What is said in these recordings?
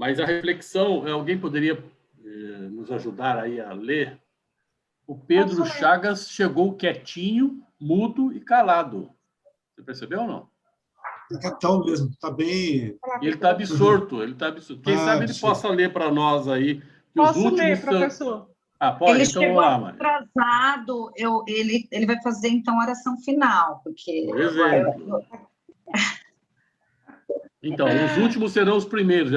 Mas a reflexão, alguém poderia nos ajudar aí a ler? O Pedro Chagas chegou quietinho, mudo e calado. Você percebeu ou não? É quietão mesmo, está bem... Ele está absorto, ele está absorto. Quem sabe ele possa ler para nós aí. Que Posso os últimos ler, professor? Pode, ele então chegou vamos lá, Maria. atrasado, ele vai fazer, então, a oração final, porque... Por exemplo. Então, os últimos serão os primeiros.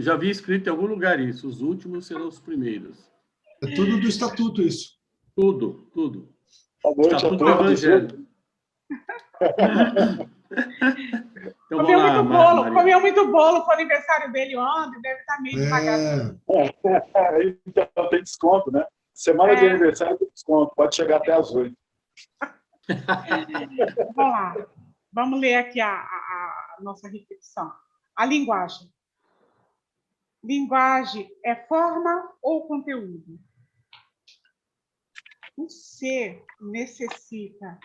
Já vi escrito em algum lugar isso. Os últimos serão os primeiros. É tudo do estatuto, isso. Tudo, tudo. Boa noite Estatuto a do todos. Evangelho. Então, comeu muito bolo para o aniversário dele ontem, deve estar meio devagar. Então, tem desconto, né? Semana de aniversário tem desconto, pode chegar até às 8. Vamos lá. Vamos ler aqui a nossa reflexão. A linguagem. Linguagem é forma ou conteúdo? O ser necessita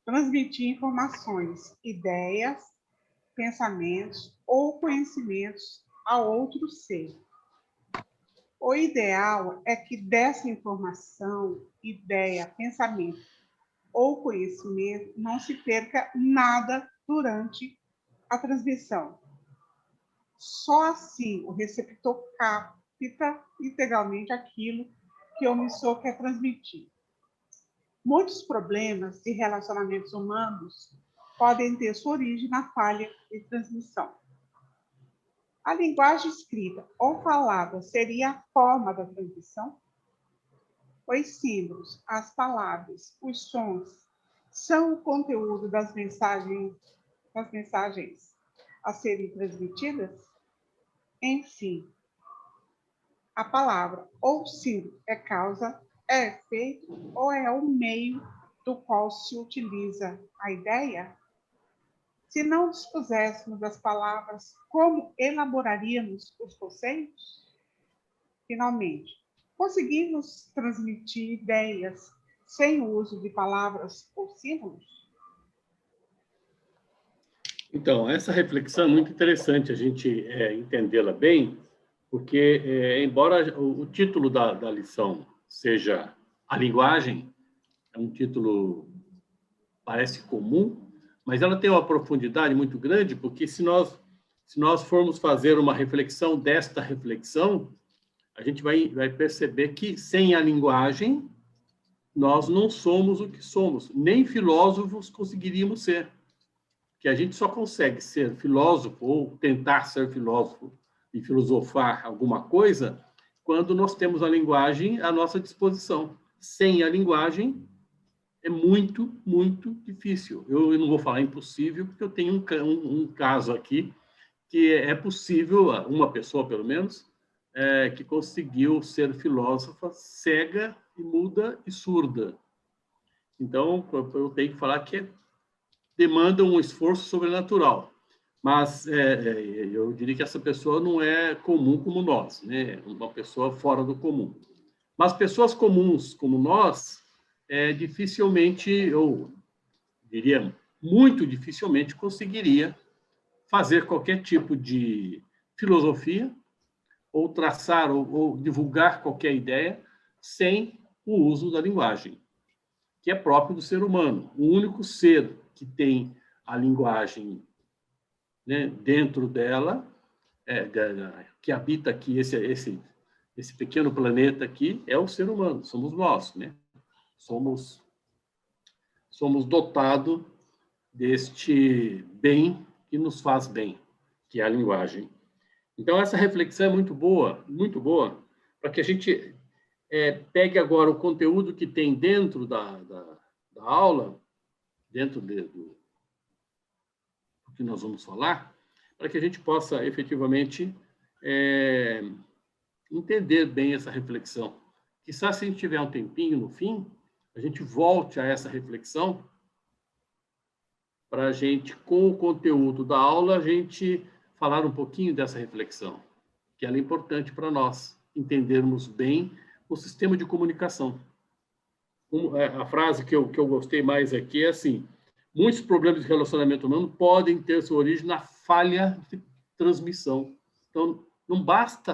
transmitir informações, ideias, pensamentos ou conhecimentos a outro ser. O ideal é que dessa informação, ideia, pensamento ou conhecimento não se perca nada durante a transmissão. Só assim o receptor capta integralmente aquilo que o emissor quer transmitir. Muitos problemas de relacionamentos humanos podem ter sua origem na falha de transmissão. A linguagem escrita ou falada seria a forma da transmissão? Os símbolos, as palavras, os sons são o conteúdo das mensagens a serem transmitidas? Enfim, a palavra ou símbolo é causa, é efeito ou é o meio do qual se utiliza a ideia? Se não dispuséssemos das palavras, como elaboraríamos os conceitos? Finalmente, conseguimos transmitir ideias sem o uso de palavras ou símbolos? Então, essa reflexão é muito interessante a gente entendê-la bem, porque, embora o título da lição seja a linguagem, é um título, parece comum, mas ela tem uma profundidade muito grande, porque se nós formos fazer uma reflexão desta reflexão, a gente vai perceber que sem a linguagem, nós não somos o que somos, nem filósofos conseguiríamos ser. Que a gente só consegue ser filósofo ou tentar ser filósofo e filosofar alguma coisa quando nós temos a linguagem à nossa disposição. Sem a linguagem, é muito, muito difícil. Eu não vou falar impossível, porque eu tenho um caso aqui que é possível, uma pessoa, pelo menos, que conseguiu ser filósofa cega e muda e surda. Então, eu tenho que falar que demanda um esforço sobrenatural. Mas eu diria que essa pessoa não é comum como nós, né? Uma pessoa fora do comum. Mas pessoas comuns como nós, dificilmente, ou diria muito dificilmente, conseguiria fazer qualquer tipo de filosofia ou traçar ou divulgar qualquer ideia sem o uso da linguagem, que é próprio do ser humano. O único ser que tem a linguagem, né, dentro dela, que habita aqui esse pequeno planeta aqui, é o ser humano, somos nós, né? Somos dotados deste bem que nos faz bem, que é a linguagem. Então, essa reflexão é muito boa, para que a gente pegue agora o conteúdo que tem dentro da aula, dentro do que nós vamos falar, para que a gente possa efetivamente entender bem essa reflexão. Quizá, se a gente tiver um tempinho no fim, a gente volte a essa reflexão para a gente, com o conteúdo da aula, a gente falar um pouquinho dessa reflexão, que ela é importante para nós entendermos bem o sistema de comunicação. A frase que eu gostei mais aqui é assim: muitos problemas de relacionamento humano podem ter sua origem na falha de transmissão. Então, Não basta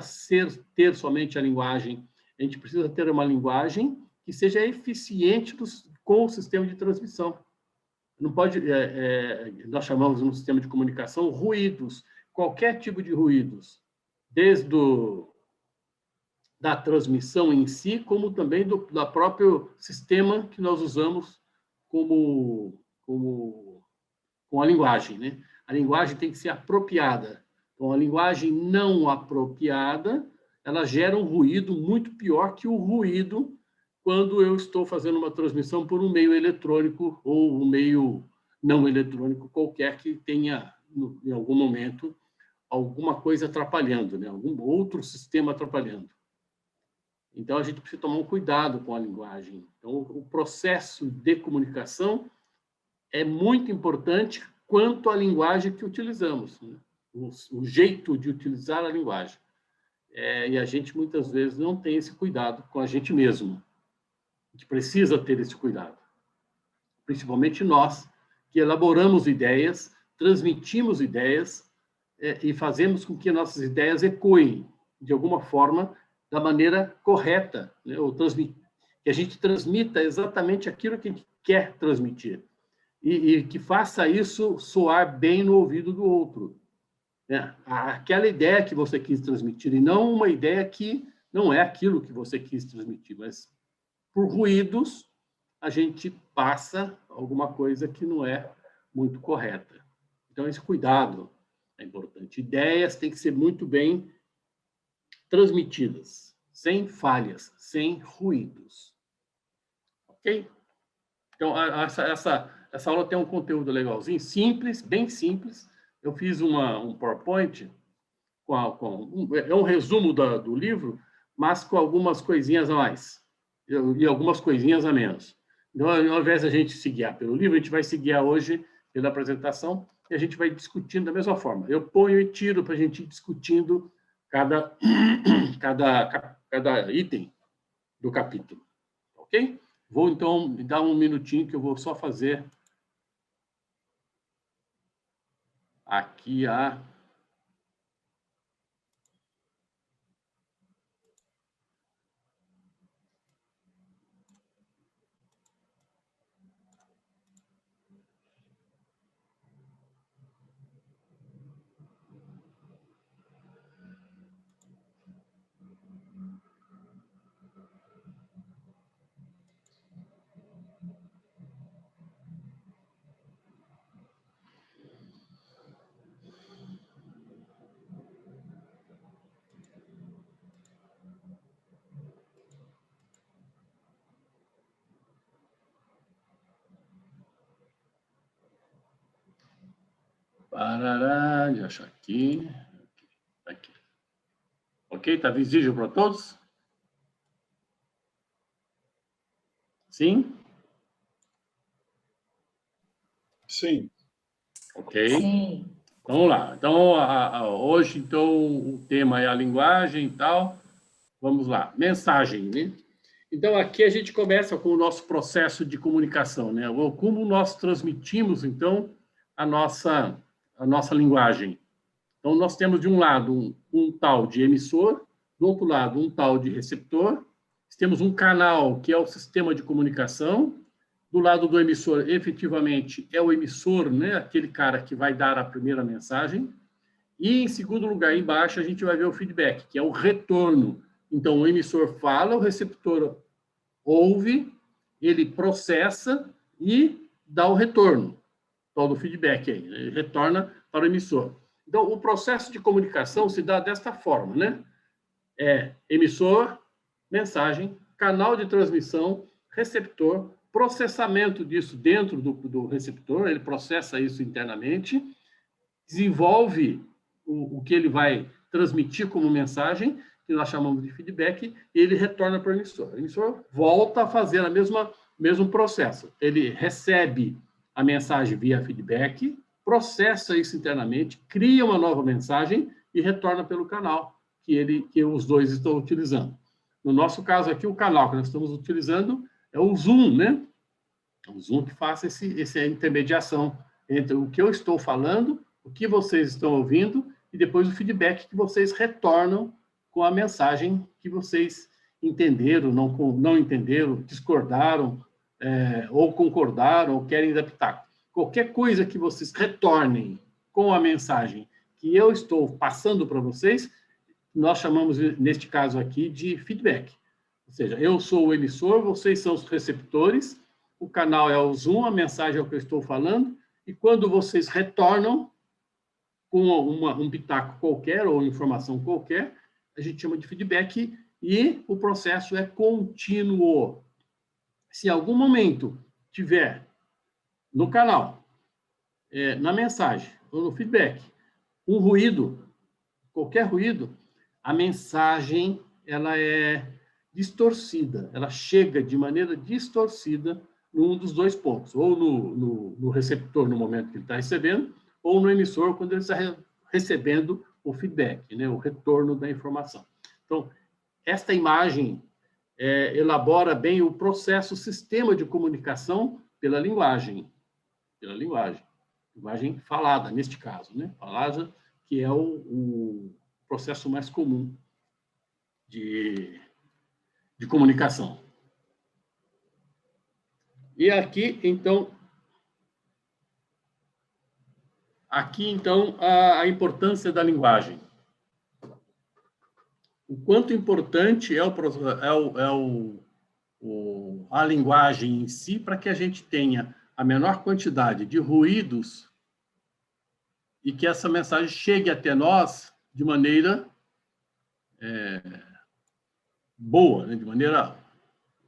ter somente a linguagem, a gente precisa ter uma linguagem que seja eficiente com o sistema de transmissão. Não pode, nós chamamos no sistema de comunicação ruídos, qualquer tipo de ruídos, desde da transmissão em si, como também do próprio sistema que nós usamos com a linguagem, né? A linguagem tem que ser apropriada. Então, a linguagem não apropriada, ela gera um ruído muito pior que o ruído quando eu estou fazendo uma transmissão por um meio eletrônico ou um meio não eletrônico qualquer que tenha, em algum momento, alguma coisa atrapalhando, né? Algum outro sistema atrapalhando. Então, a gente precisa tomar um cuidado com a linguagem. Então, o processo de comunicação é muito importante quanto à linguagem que utilizamos, né? O jeito de utilizar a linguagem. E a gente, muitas vezes, não tem esse cuidado com a gente mesmo. A gente precisa ter esse cuidado. Principalmente nós, que elaboramos ideias, transmitimos ideias e fazemos com que nossas ideias ecoem, de alguma forma, da maneira correta, né? Que a gente transmita exatamente aquilo que a gente quer transmitir. E que faça isso soar bem no ouvido do outro. Aquela ideia que você quis transmitir, e não uma ideia que não é aquilo que você quis transmitir, mas por ruídos a gente passa alguma coisa que não é muito correta. Então, esse cuidado é importante. Ideias têm que ser muito bem transmitidas, sem falhas, sem ruídos. Ok? Então, essa aula tem um conteúdo legalzinho, simples, bem simples. Eu fiz um PowerPoint, é um resumo do livro, mas com algumas coisinhas a mais e algumas coisinhas a menos. Então, ao invés de a gente se guiar pelo livro, a gente vai se guiar hoje pela apresentação e a gente vai discutindo da mesma forma. Eu ponho e tiro para a gente ir discutindo cada item do capítulo. Ok? Vou, então, me dar um minutinho que eu vou só fazer aqui a... Parará, deixa eu achar aqui. Aqui. Ok? Está visível para todos? Sim? Sim. Ok. Sim. Então, vamos lá. Então, hoje, então, o tema é a linguagem e tal. Vamos lá. Mensagem, né? Então, aqui a gente começa com o nosso processo de comunicação, né? Como nós transmitimos, então, a nossa linguagem. Então, nós temos, de um lado, um tal de emissor, do outro lado, um tal de receptor. Temos um canal, que é o sistema de comunicação. Do lado do emissor, efetivamente, é o emissor, né? Aquele cara que vai dar a primeira mensagem. E, em segundo lugar, embaixo, a gente vai ver o feedback, que é o retorno. Então, o emissor fala, o receptor ouve, ele processa e dá o retorno. Tal do feedback aí, ele retorna para o emissor. Então, o processo de comunicação se dá desta forma, né? Emissor, mensagem, canal de transmissão, receptor, processamento disso dentro do receptor, ele processa isso internamente, desenvolve o que ele vai transmitir como mensagem, que nós chamamos de feedback, e ele retorna para o emissor. O emissor volta a fazer o mesmo processo. Ele recebe a mensagem via feedback, processa isso internamente, cria uma nova mensagem e retorna pelo canal que os dois estão utilizando. No nosso caso aqui, o canal que nós estamos utilizando é o Zoom, né? O Zoom que faz essa intermediação entre o que eu estou falando, o que vocês estão ouvindo e depois o feedback que vocês retornam com a mensagem que vocês entenderam, não entenderam, discordaram, ou concordaram, ou querem adaptar. Qualquer coisa que vocês retornem com a mensagem que eu estou passando para vocês, nós chamamos, neste caso aqui, de feedback. Ou seja, eu sou o emissor, vocês são os receptores, o canal é o Zoom, a mensagem é o que eu estou falando, e quando vocês retornam com um pitaco qualquer ou informação qualquer, a gente chama de feedback, e o processo é contínuo. Se em algum momento tiver no canal, na mensagem ou no feedback, um ruído, qualquer ruído, a mensagem ela é distorcida, ela chega de maneira distorcida num dos dois pontos, ou no receptor no momento que ele está recebendo, ou no emissor quando ele está recebendo o feedback, né, o retorno da informação. Então, esta imagem elabora bem o processo, o sistema de comunicação pela linguagem falada, neste caso, né? Falada, que é o processo mais comum de comunicação. E aqui, então, a importância da linguagem. O quanto importante a linguagem em si para que a gente tenha a menor quantidade de ruídos e que essa mensagem chegue até nós de maneira boa, né? De maneira,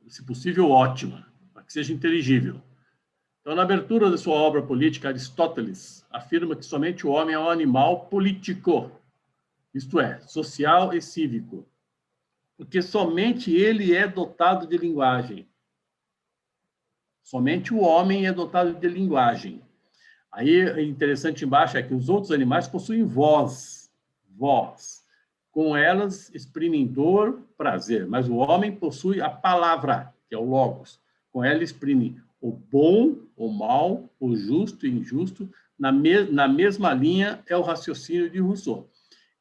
se possível, ótima, para que seja inteligível. Então, na abertura da sua obra política, Aristóteles afirma que somente o homem é um animal político, isto é, social e cívico, porque somente ele é dotado de linguagem. Somente o homem é dotado de linguagem. Aí, interessante embaixo é que os outros animais possuem voz. Com elas exprimem dor, prazer, mas o homem possui a palavra, que é o logos. Com ela exprime o bom, o mal, o justo e injusto. Na mesma linha é o raciocínio de Rousseau.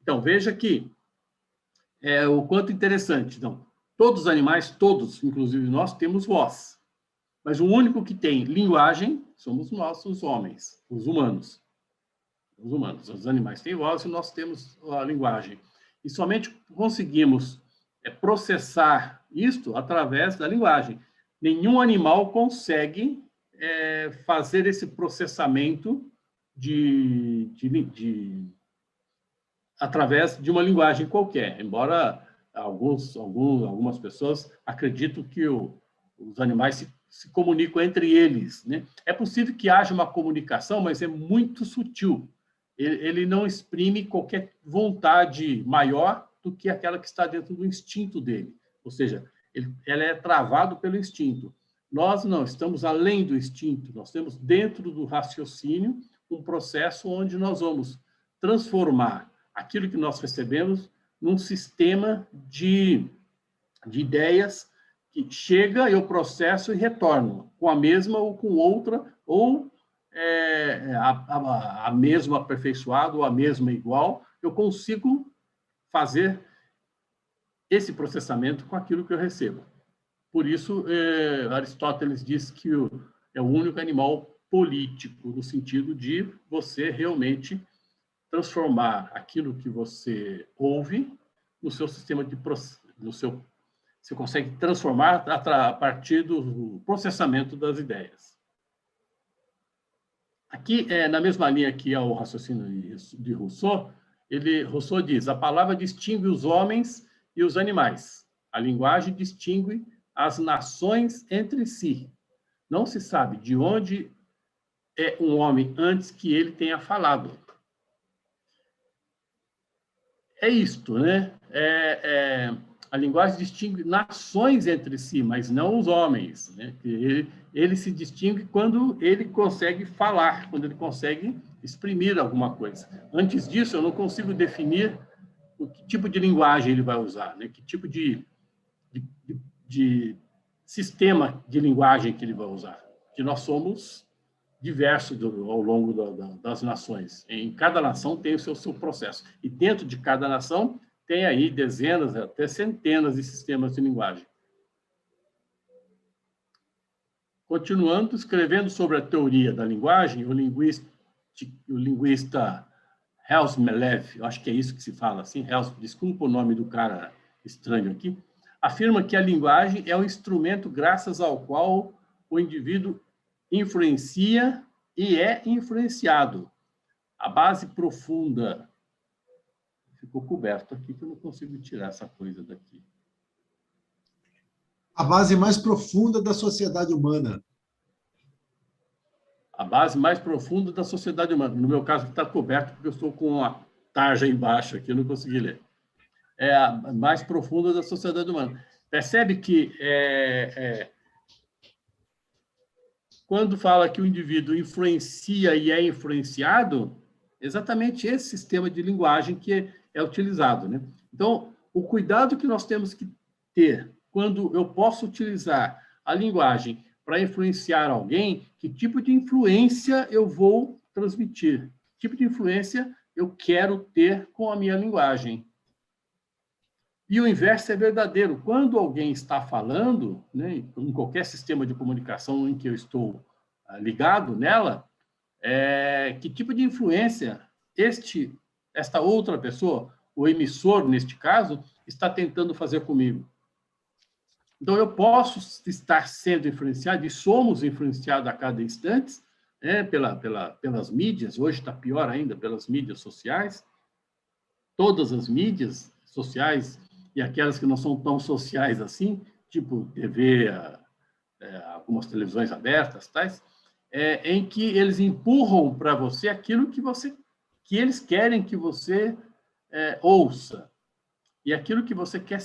Então, veja que o quanto interessante. Então, todos os animais, todos, inclusive nós, temos voz. Mas o único que tem linguagem somos nós, os homens, os humanos. Os humanos. Os animais têm voz e nós temos a linguagem. E somente conseguimos processar isto através da linguagem. Nenhum animal consegue fazer esse processamento através de uma linguagem qualquer, embora algumas pessoas acreditam que os animais se comunicam entre eles, né? É possível que haja uma comunicação, mas é muito sutil. Ele não exprime qualquer vontade maior do que aquela que está dentro do instinto dele. Ou seja, ela é travado pelo instinto. Nós não, estamos além do instinto. Nós temos dentro do raciocínio um processo onde nós vamos transformar aquilo que nós recebemos num sistema de ideias que chega, eu processo e retorno com a mesma ou com outra, ou a mesma aperfeiçoada ou a mesma igual, eu consigo fazer esse processamento com aquilo que eu recebo. Por isso, Aristóteles diz que é o único animal político, no sentido de você realmente transformar aquilo que você ouve no seu sistema de você consegue transformar a partir do processamento das ideias. Aqui, na mesma linha que é o raciocínio de Rousseau, Rousseau diz: a palavra distingue os homens e os animais. A linguagem distingue as nações entre si. Não se sabe de onde é um homem antes que ele tenha falado. É isto, né? A linguagem distingue nações entre si, mas não os homens, né? Ele se distingue quando ele consegue falar, quando ele consegue exprimir alguma coisa. Antes disso, eu não consigo definir o que tipo de linguagem ele vai usar, né? Que tipo de sistema de linguagem que ele vai usar. Que nós somos diverso ao longo das nações. Em cada nação tem o seu processo. E dentro de cada nação tem aí dezenas, até centenas de sistemas de linguagem. Continuando, escrevendo sobre a teoria da linguagem, o linguista Hels Melev, eu acho que é isso que se fala assim, desculpa o nome do cara estranho aqui, afirma que a linguagem é o instrumento graças ao qual o indivíduo influencia e é influenciado. A base profunda... Ficou coberto aqui, que eu não consigo tirar essa coisa daqui. A base mais profunda da sociedade humana. A base mais profunda da sociedade humana. No meu caso, está coberto, porque eu estou com a tarja embaixo aqui, eu não consegui ler. É a mais profunda da sociedade humana. Percebe que quando fala que o indivíduo influencia e é influenciado, exatamente esse sistema de linguagem que é utilizado, né? Então, o cuidado que nós temos que ter quando eu posso utilizar a linguagem para influenciar alguém, que tipo de influência eu vou transmitir? Que tipo de influência eu quero ter com a minha linguagem? E o inverso é verdadeiro. Quando alguém está falando, né, em qualquer sistema de comunicação em que eu estou ligado nela, que tipo de influência esta outra pessoa, o emissor, neste caso, está tentando fazer comigo? Então, eu posso estar sendo influenciado, e somos influenciados a cada instante, pelas mídias, hoje está pior ainda, pelas mídias sociais. Todas as mídias sociais, e aquelas que não são tão sociais assim, tipo TV, algumas televisões abertas, tais, em que eles empurram para você aquilo que eles querem que você ouça, e aquilo que você quer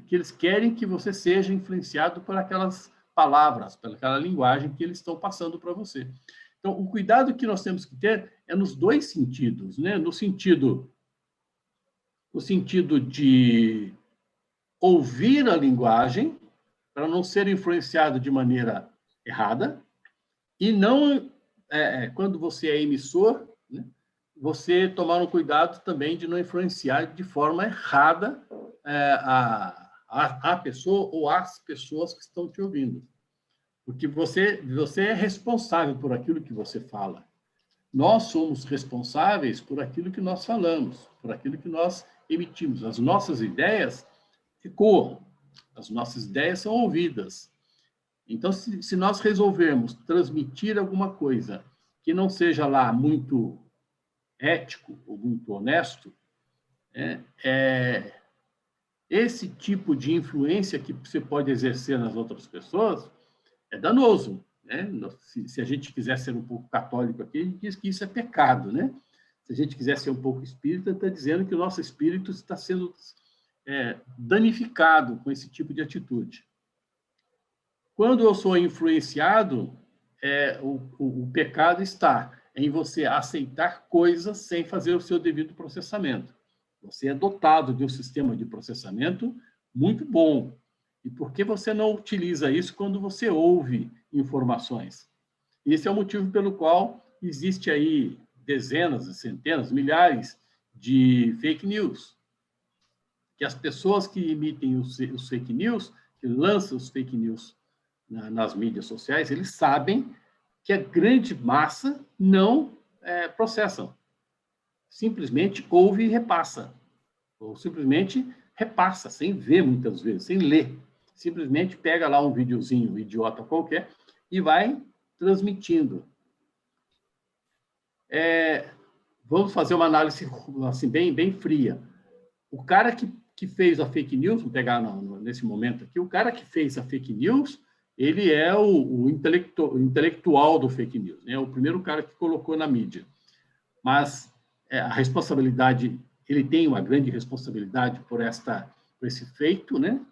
que eles querem que você seja influenciado por aquelas palavras, pelaquela linguagem que eles estão passando para você. Então, o cuidado que nós temos que ter é nos dois sentidos, né? No sentido de ouvir a linguagem para não ser influenciado de maneira errada, e não, quando você é emissor, né, você tomar um cuidado também de não influenciar de forma errada a pessoa ou as pessoas que estão te ouvindo. Porque você é responsável por aquilo que você fala. Nós somos responsáveis por aquilo que nós falamos, por aquilo que nós emitimos. As nossas ideias ecoam, as nossas ideias são ouvidas. Então, se nós resolvermos transmitir alguma coisa que não seja lá muito ético ou muito honesto, esse tipo de influência que você pode exercer nas outras pessoas é danoso, né? Se a gente quiser ser um pouco católico aqui, a gente diz que isso é pecado, né? Se a gente quiser ser um pouco espírita, está dizendo que o nosso espírito está sendo danificado com esse tipo de atitude. Quando eu sou influenciado, o pecado está em você aceitar coisas sem fazer o seu devido processamento. Você é dotado de um sistema de processamento muito bom. E por que você não utiliza isso quando você ouve informações? Esse é o motivo pelo qual existe aí dezenas, centenas, milhares de fake news. Que as pessoas que emitem os fake news, que lançam os fake news nas mídias sociais, eles sabem que a grande massa não processam. Simplesmente ouve e repassa. Ou simplesmente repassa, sem ver muitas vezes, sem ler. Simplesmente pega lá um videozinho idiota qualquer e vai transmitindo. Vamos fazer uma análise assim, bem fria. O cara que fez a fake news, vamos pegar nesse momento aqui, o cara que fez a fake news, ele é o intelectual do fake news, né? O primeiro cara que colocou na mídia. Mas a responsabilidade, ele tem uma grande responsabilidade por esse feito, né?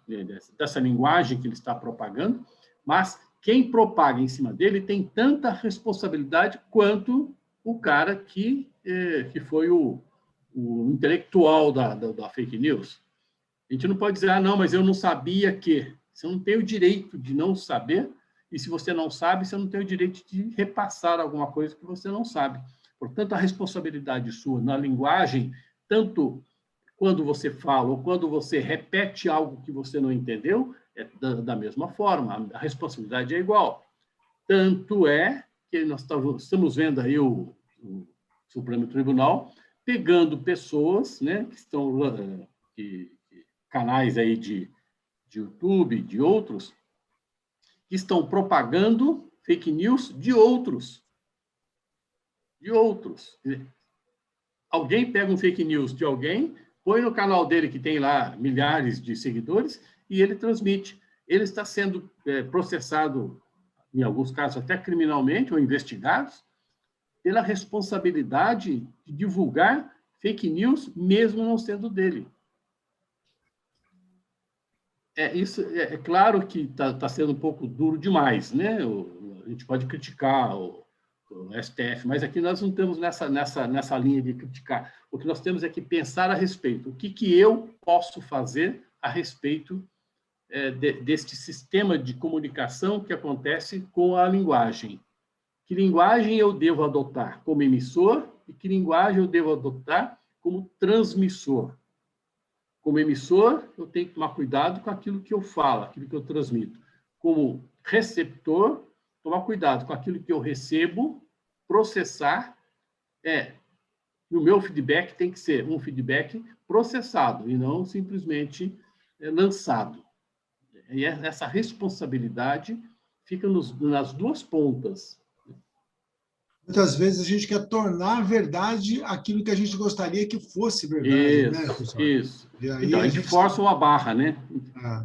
Dessa linguagem que ele está propagando, mas quem propaga em cima dele tem tanta responsabilidade quanto o cara que foi o intelectual da fake news. A gente não pode dizer, não, mas eu não sabia que. Você não tem o direito de não saber e se você não sabe, você não tem o direito de repassar alguma coisa que você não sabe. Portanto, a responsabilidade sua na linguagem, tanto quando você fala ou quando você repete algo que você não entendeu, é da mesma forma, a responsabilidade é igual. Tanto é que nós estamos vendo aí o Supremo Tribunal pegando pessoas, né, que estão canais aí de YouTube, de outros, que estão propagando fake news de outros. De outros. Alguém pega um fake news de alguém, põe no canal dele, que tem lá milhares de seguidores, e ele transmite. Ele está sendo processado, em alguns casos até criminalmente, ou investigado, pela responsabilidade de divulgar fake news, mesmo não sendo dele. É claro que está sendo um pouco duro demais, né? A gente pode criticar o STF, mas aqui nós não estamos nessa linha de criticar. O que nós temos é que pensar a respeito. O que eu posso fazer a respeito deste sistema de comunicação que acontece com a linguagem? Que linguagem eu devo adotar como emissor e que linguagem eu devo adotar como transmissor? Como emissor, eu tenho que tomar cuidado com aquilo que eu falo, aquilo que eu transmito. Como receptor, tomar cuidado com aquilo que eu recebo, processar. E o meu feedback tem que ser um feedback processado e não simplesmente lançado. E essa responsabilidade fica nas duas pontas. Muitas vezes a gente quer tornar verdade aquilo que a gente gostaria que fosse verdade, né, professor? Isso. E aí então, a gente força uma barra, né?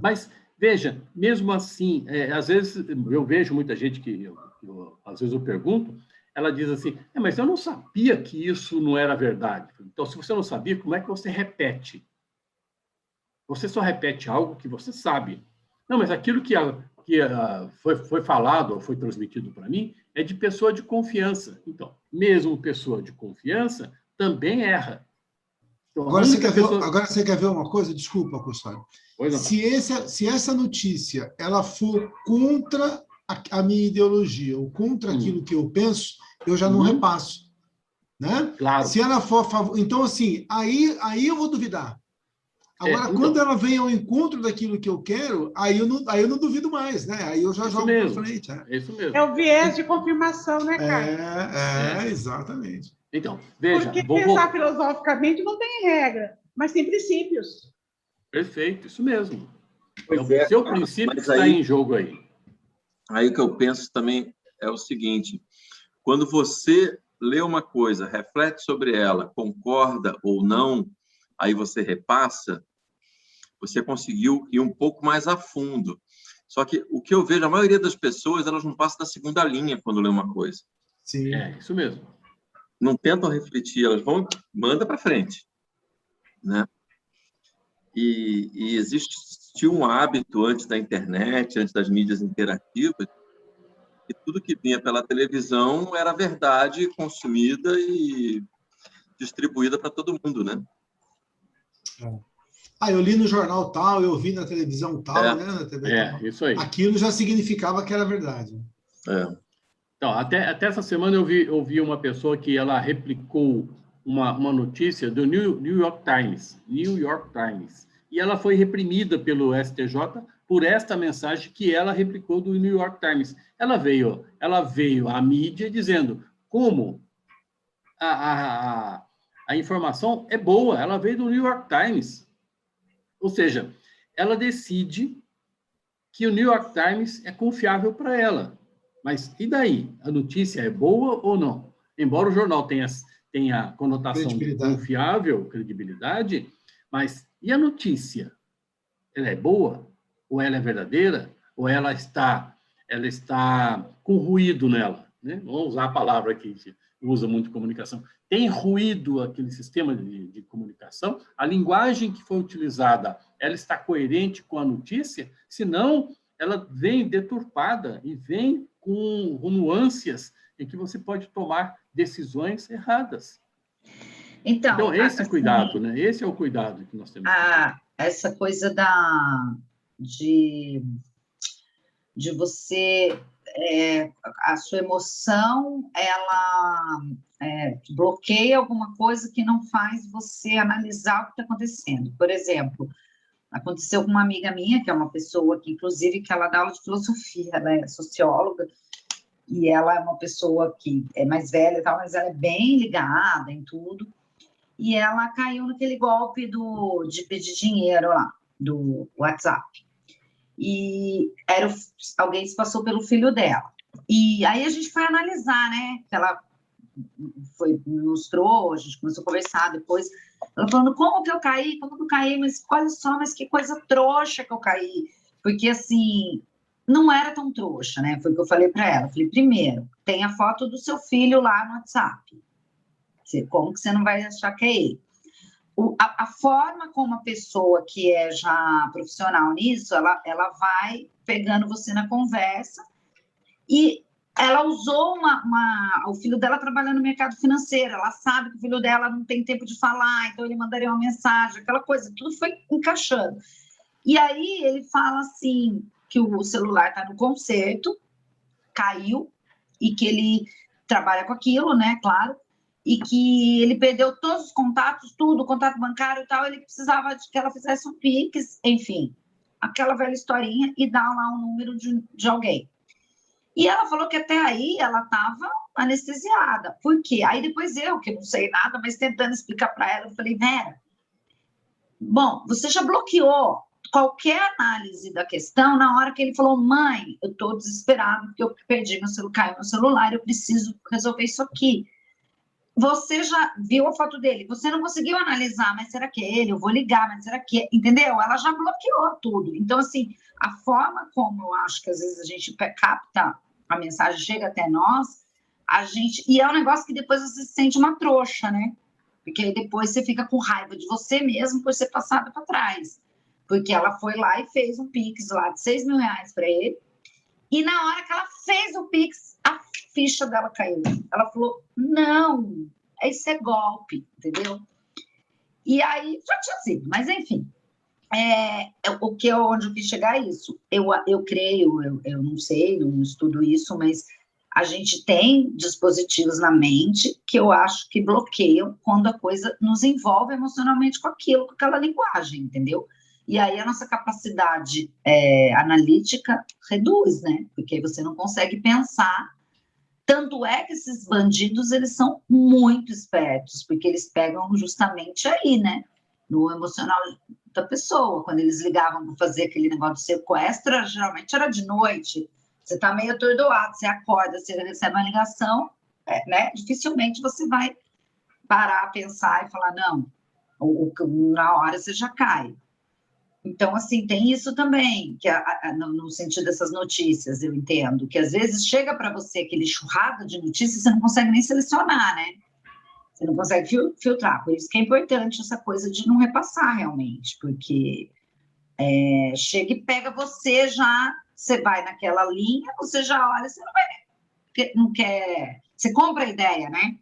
Mas, veja, mesmo assim, às vezes eu vejo muita gente que, às vezes eu pergunto, ela diz assim, mas eu não sabia que isso não era verdade. Então, se você não sabia, como é que você repete? Você só repete algo que você sabe. Não, mas aquilo que foi falado ou foi transmitido para mim é de pessoa de confiança. Então, mesmo pessoa de confiança também erra. Então, agora você quer ver uma coisa? Desculpa, Custódio. Se essa notícia ela for contra a minha ideologia ou contra aquilo que eu penso, eu já não repasso. Né? Claro. Se ela for a favor... Então, assim, aí eu vou duvidar. Agora, quando ela vem ao encontro daquilo que eu quero, aí eu não duvido mais, né? Aí eu já jogo para frente. Isso mesmo. É o viés de confirmação, né, cara? Exatamente. Então, veja... Porque pensar filosoficamente não tem regra, mas tem princípios. Perfeito, isso mesmo. Pois o seu princípio que está em jogo aí. Aí o que eu penso também é o seguinte, quando você lê uma coisa, reflete sobre ela, concorda ou não, aí você repassa, você conseguiu ir um pouco mais a fundo. Só que o que eu vejo, a maioria das pessoas, elas não passam da segunda linha quando lê uma coisa. Sim. Isso mesmo. Não tentam refletir, elas vão, manda para frente. Né? E existiu um hábito antes da internet, antes das mídias interativas, que tudo que vinha pela televisão era verdade consumida e distribuída para todo mundo, né? Eu li no jornal tal, eu vi na televisão tal, né? Na TV tal. Isso aí. Aquilo já significava que era verdade. Então, até essa semana eu vi uma pessoa que ela replicou uma notícia do New York Times. E ela foi reprimida pelo STJ por esta mensagem que ela replicou do New York Times. Ela veio à mídia dizendo como a informação é boa, ela veio do New York Times. Ou seja, ela decide que o New York Times é confiável para ela. Mas e daí? A notícia é boa ou não? Embora o jornal tenha conotação de confiável, credibilidade, mas e a notícia? Ela é boa? Ou ela é verdadeira? Ou ela está com ruído nela? Né? Vamos usar a palavra que a gente usa muito em comunicação. Tem ruído aquele sistema de comunicação? A linguagem que foi utilizada, ela está coerente com a notícia? Senão, ela vem deturpada e vem com nuances em que você pode tomar decisões erradas. Então esse cuidado, né? Esse é o cuidado que nós temos. Essa coisa de você... a sua emoção, ela bloqueia alguma coisa que não faz você analisar o que está acontecendo. Por exemplo, aconteceu com uma amiga minha, que é uma pessoa que, inclusive, que ela dá aula de filosofia, ela é socióloga, e ela é uma pessoa que é mais velha e tal, mas ela é bem ligada em tudo, e ela caiu naquele golpe de pedir dinheiro lá, do WhatsApp. E alguém se passou pelo filho dela. E aí a gente foi analisar, né? Ela me mostrou, a gente começou a conversar depois, ela falando, como que eu caí, mas olha só, mas que coisa trouxa que eu caí. Porque, assim, não era tão trouxa, né? Foi o que eu falei para ela. Eu falei, primeiro, tem a foto do seu filho lá no WhatsApp. Como que você não vai achar que é ele? A forma como a pessoa que é já profissional nisso, ela vai pegando você na conversa, e ela usou o filho dela trabalhando no mercado financeiro, ela sabe que o filho dela não tem tempo de falar, então ele mandaria uma mensagem, aquela coisa, tudo foi encaixando. E aí ele fala assim, que o celular está no concerto, caiu, e que ele trabalha com aquilo, né, claro, e que ele perdeu todos os contatos, tudo, contato bancário e tal, ele precisava de que ela fizesse um Pix, enfim, aquela velha historinha, e dar lá um número de alguém. E ela falou que até aí ela estava anestesiada. Por quê? Aí depois eu, que não sei nada, mas tentando explicar para ela, eu falei, Vera, bom, você já bloqueou qualquer análise da questão na hora que ele falou, mãe, eu estou desesperado porque eu perdi caiu meu celular, eu preciso resolver isso aqui. Você já viu a foto dele, você não conseguiu analisar, mas será que é ele? Eu vou ligar, mas será que é? Entendeu? Ela já bloqueou tudo. Então, assim, a forma como eu acho que às vezes a gente capta a mensagem, chega até nós, e é um negócio que depois você se sente uma trouxa, né? Porque aí depois você fica com raiva de você mesmo por ser passada para trás. Porque ela foi lá e fez um Pix lá de R$6 mil para ele, e na hora que ela fez o Pix, a ficha dela caiu. Ela falou, não, isso é golpe, entendeu? E aí, já tinha sido, mas enfim. Onde eu quis chegar é isso. Eu creio, eu não sei, não estudo isso, mas a gente tem dispositivos na mente que eu acho que bloqueiam quando a coisa nos envolve emocionalmente com aquilo, com aquela linguagem, entendeu? E aí a nossa capacidade analítica reduz, né? Porque você não consegue pensar. Tanto é que esses bandidos, eles são muito espertos, porque eles pegam justamente aí, né? No emocional da pessoa. Quando eles ligavam para fazer aquele negócio de sequestro, geralmente era de noite. Você está meio atordoado, você acorda, você recebe uma ligação, né? Dificilmente você vai parar, pensar e falar, não, na hora você já cai. Então, assim, tem isso também, que no sentido dessas notícias, eu entendo, que às vezes chega para você aquele churrado de notícias, você não consegue nem selecionar, né? Você não consegue filtrar. Por isso que é importante essa coisa de não repassar realmente, porque chega e pega você já, você vai naquela linha, você já olha, você não quer... Você compra a ideia, né?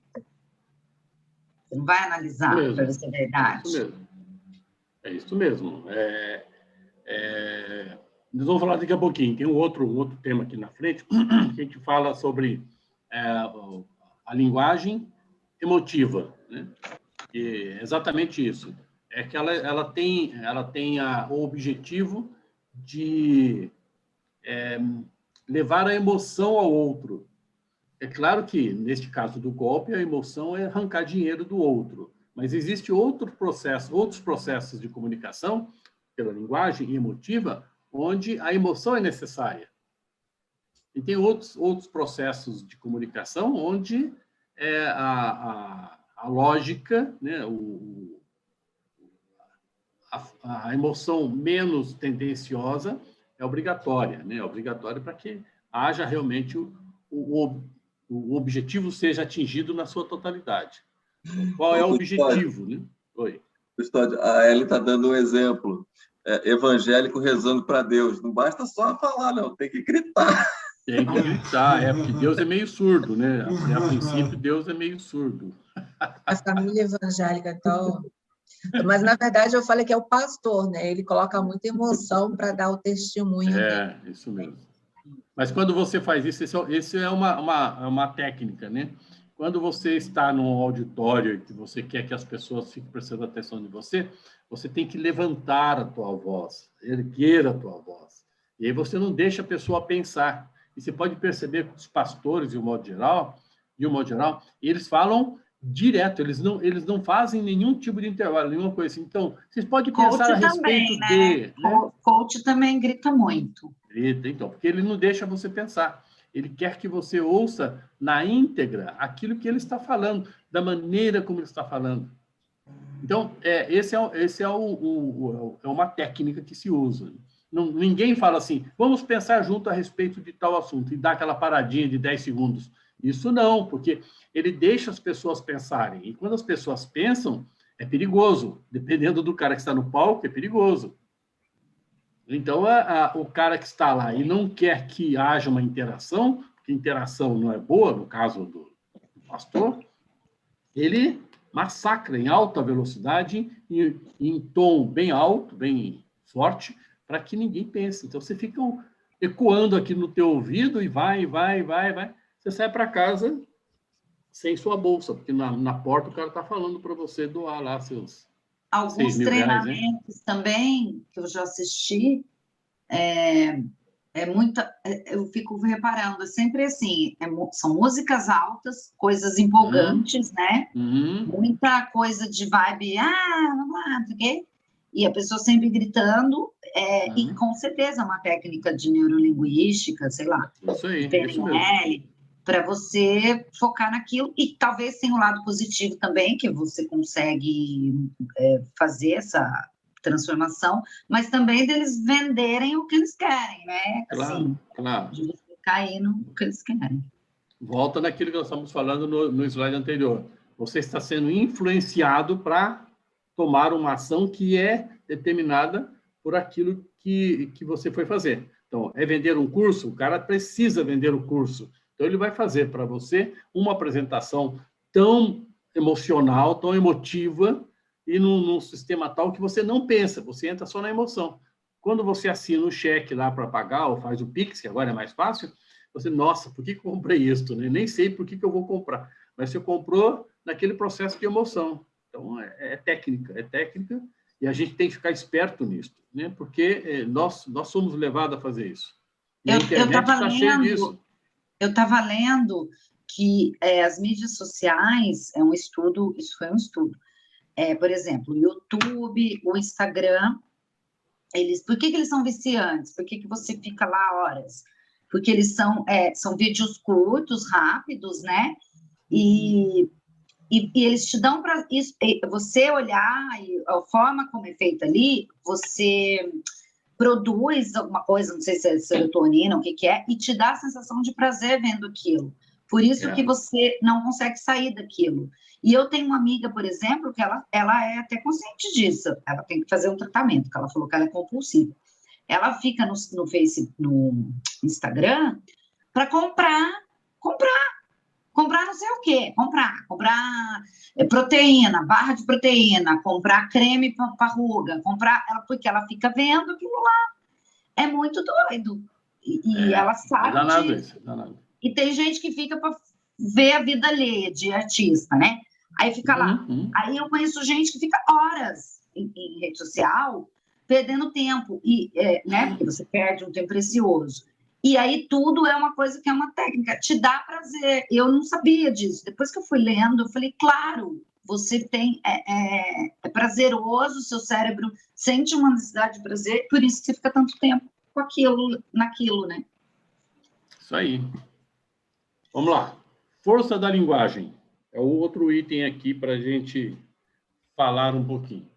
Você não vai analisar para ver se é verdade. Isso mesmo. É isso mesmo. Nós vamos falar daqui a pouquinho. Tem um outro tema aqui na frente, que a gente fala sobre a linguagem emotiva, né? E é exatamente isso. É que ela tem o objetivo de levar a emoção ao outro. É claro que, neste caso do golpe, a emoção é arrancar dinheiro do outro. Mas existe outros processos de comunicação, pela linguagem emotiva, onde a emoção é necessária. E tem outros processos de comunicação onde a lógica, né, a emoção menos tendenciosa é obrigatória, né? É obrigatória para que haja realmente o objetivo seja atingido na sua totalidade. Qual é o objetivo, né? Oi. Custódio, a Ellen está dando um exemplo. Evangélico rezando para Deus. Não basta só falar, não, tem que gritar. Tem que gritar, porque Deus é meio surdo, né? A princípio, Deus é meio surdo. A família evangélica, então... Mas, na verdade, eu falei que é o pastor, né? Ele coloca muita emoção para dar o testemunho dele. Isso mesmo. Mas quando você faz isso, esse é uma técnica, né? Quando você está num auditório e que você quer que as pessoas fiquem prestando atenção em você, você tem que levantar a tua voz, erguer a tua voz. E aí você não deixa a pessoa pensar. E você pode perceber que os pastores, de um modo geral, eles falam direto, eles não fazem nenhum tipo de intervalo, nenhuma coisa assim. Então, vocês podem pensar a respeito também, né? Coach também grita muito. Grita, então, porque ele não deixa você pensar. Ele quer que você ouça na íntegra aquilo que ele está falando, da maneira como ele está falando. Então, esse é uma técnica que se usa. Ninguém fala assim, vamos pensar junto a respeito de tal assunto, e dá aquela paradinha de 10 segundos. Isso não, porque ele deixa as pessoas pensarem. E quando as pessoas pensam, é perigoso. Dependendo do cara que está no palco, é perigoso. Então, o cara que está lá e não quer que haja uma interação, porque interação não é boa, no caso do pastor, ele massacra em alta velocidade, em tom bem alto, bem forte, para que ninguém pense. Então, você fica ecoando aqui no teu ouvido e vai. Você sai para casa sem sua bolsa, porque na porta o cara está falando para você doar lá seus alguns treinamentos também, que eu já assisti, eu fico reparando, é sempre assim, são músicas altas, coisas empolgantes, né? Muita coisa de vibe, vamos lá, não sei o quê. E a pessoa sempre gritando, e com certeza uma técnica de neurolinguística, sei lá, isso aí, PNL, para você focar naquilo, e talvez tenha um lado positivo também, que você consegue fazer essa transformação, mas também deles venderem o que eles querem, né? Claro. De você cair no que eles querem. Volta naquilo que nós estamos falando no slide anterior. Você está sendo influenciado para tomar uma ação que é determinada por aquilo que você foi fazer. Então, é vender um curso? O cara precisa vender o curso. Então, ele vai fazer para você uma apresentação tão emocional, tão emotiva, e num sistema tal que você não pensa, você entra só na emoção. Quando você assina um cheque lá para pagar, ou faz o Pix, que agora é mais fácil, você, nossa, por que eu comprei isso? Né? Nem sei por que eu vou comprar. Mas você comprou naquele processo de emoção. Então, é técnica, e a gente tem que ficar esperto nisso, né? Porque nós somos levados a fazer isso. E a internet está cheia disso. Eu estava lendo que as mídias sociais, isso foi um estudo. Por exemplo, o YouTube, o Instagram, por que eles são viciantes? Por que você fica lá horas? Porque eles são vídeos curtos, rápidos, né? E eles te dão para você olhar, e a forma como é feita ali, você produz alguma coisa, não sei se é serotonina, o que é, e te dá a sensação de prazer vendo aquilo. Por isso que você não consegue sair daquilo. E eu tenho uma amiga, por exemplo, que ela é até consciente disso. Ela tem que fazer um tratamento, porque ela falou que ela é compulsiva. Ela fica no Instagram para comprar não sei o quê, comprar proteína, barra de proteína, comprar creme para ruga, porque ela fica vendo aquilo lá. É muito doido. E ela sabe danado isso, danado. E tem gente que fica para ver a vida alheia de artista, né? Aí fica lá. Aí eu conheço gente que fica horas em rede social perdendo tempo, né? Porque você perde um tempo precioso. E aí tudo é uma coisa que é uma técnica, te dá prazer. Eu não sabia disso. Depois que eu fui lendo, eu falei, claro, você tem, é prazeroso, o seu cérebro sente uma necessidade de prazer, por isso que você fica tanto tempo com naquilo, né? Isso aí. Vamos lá. Força da linguagem. É o outro item aqui para a gente falar um pouquinho.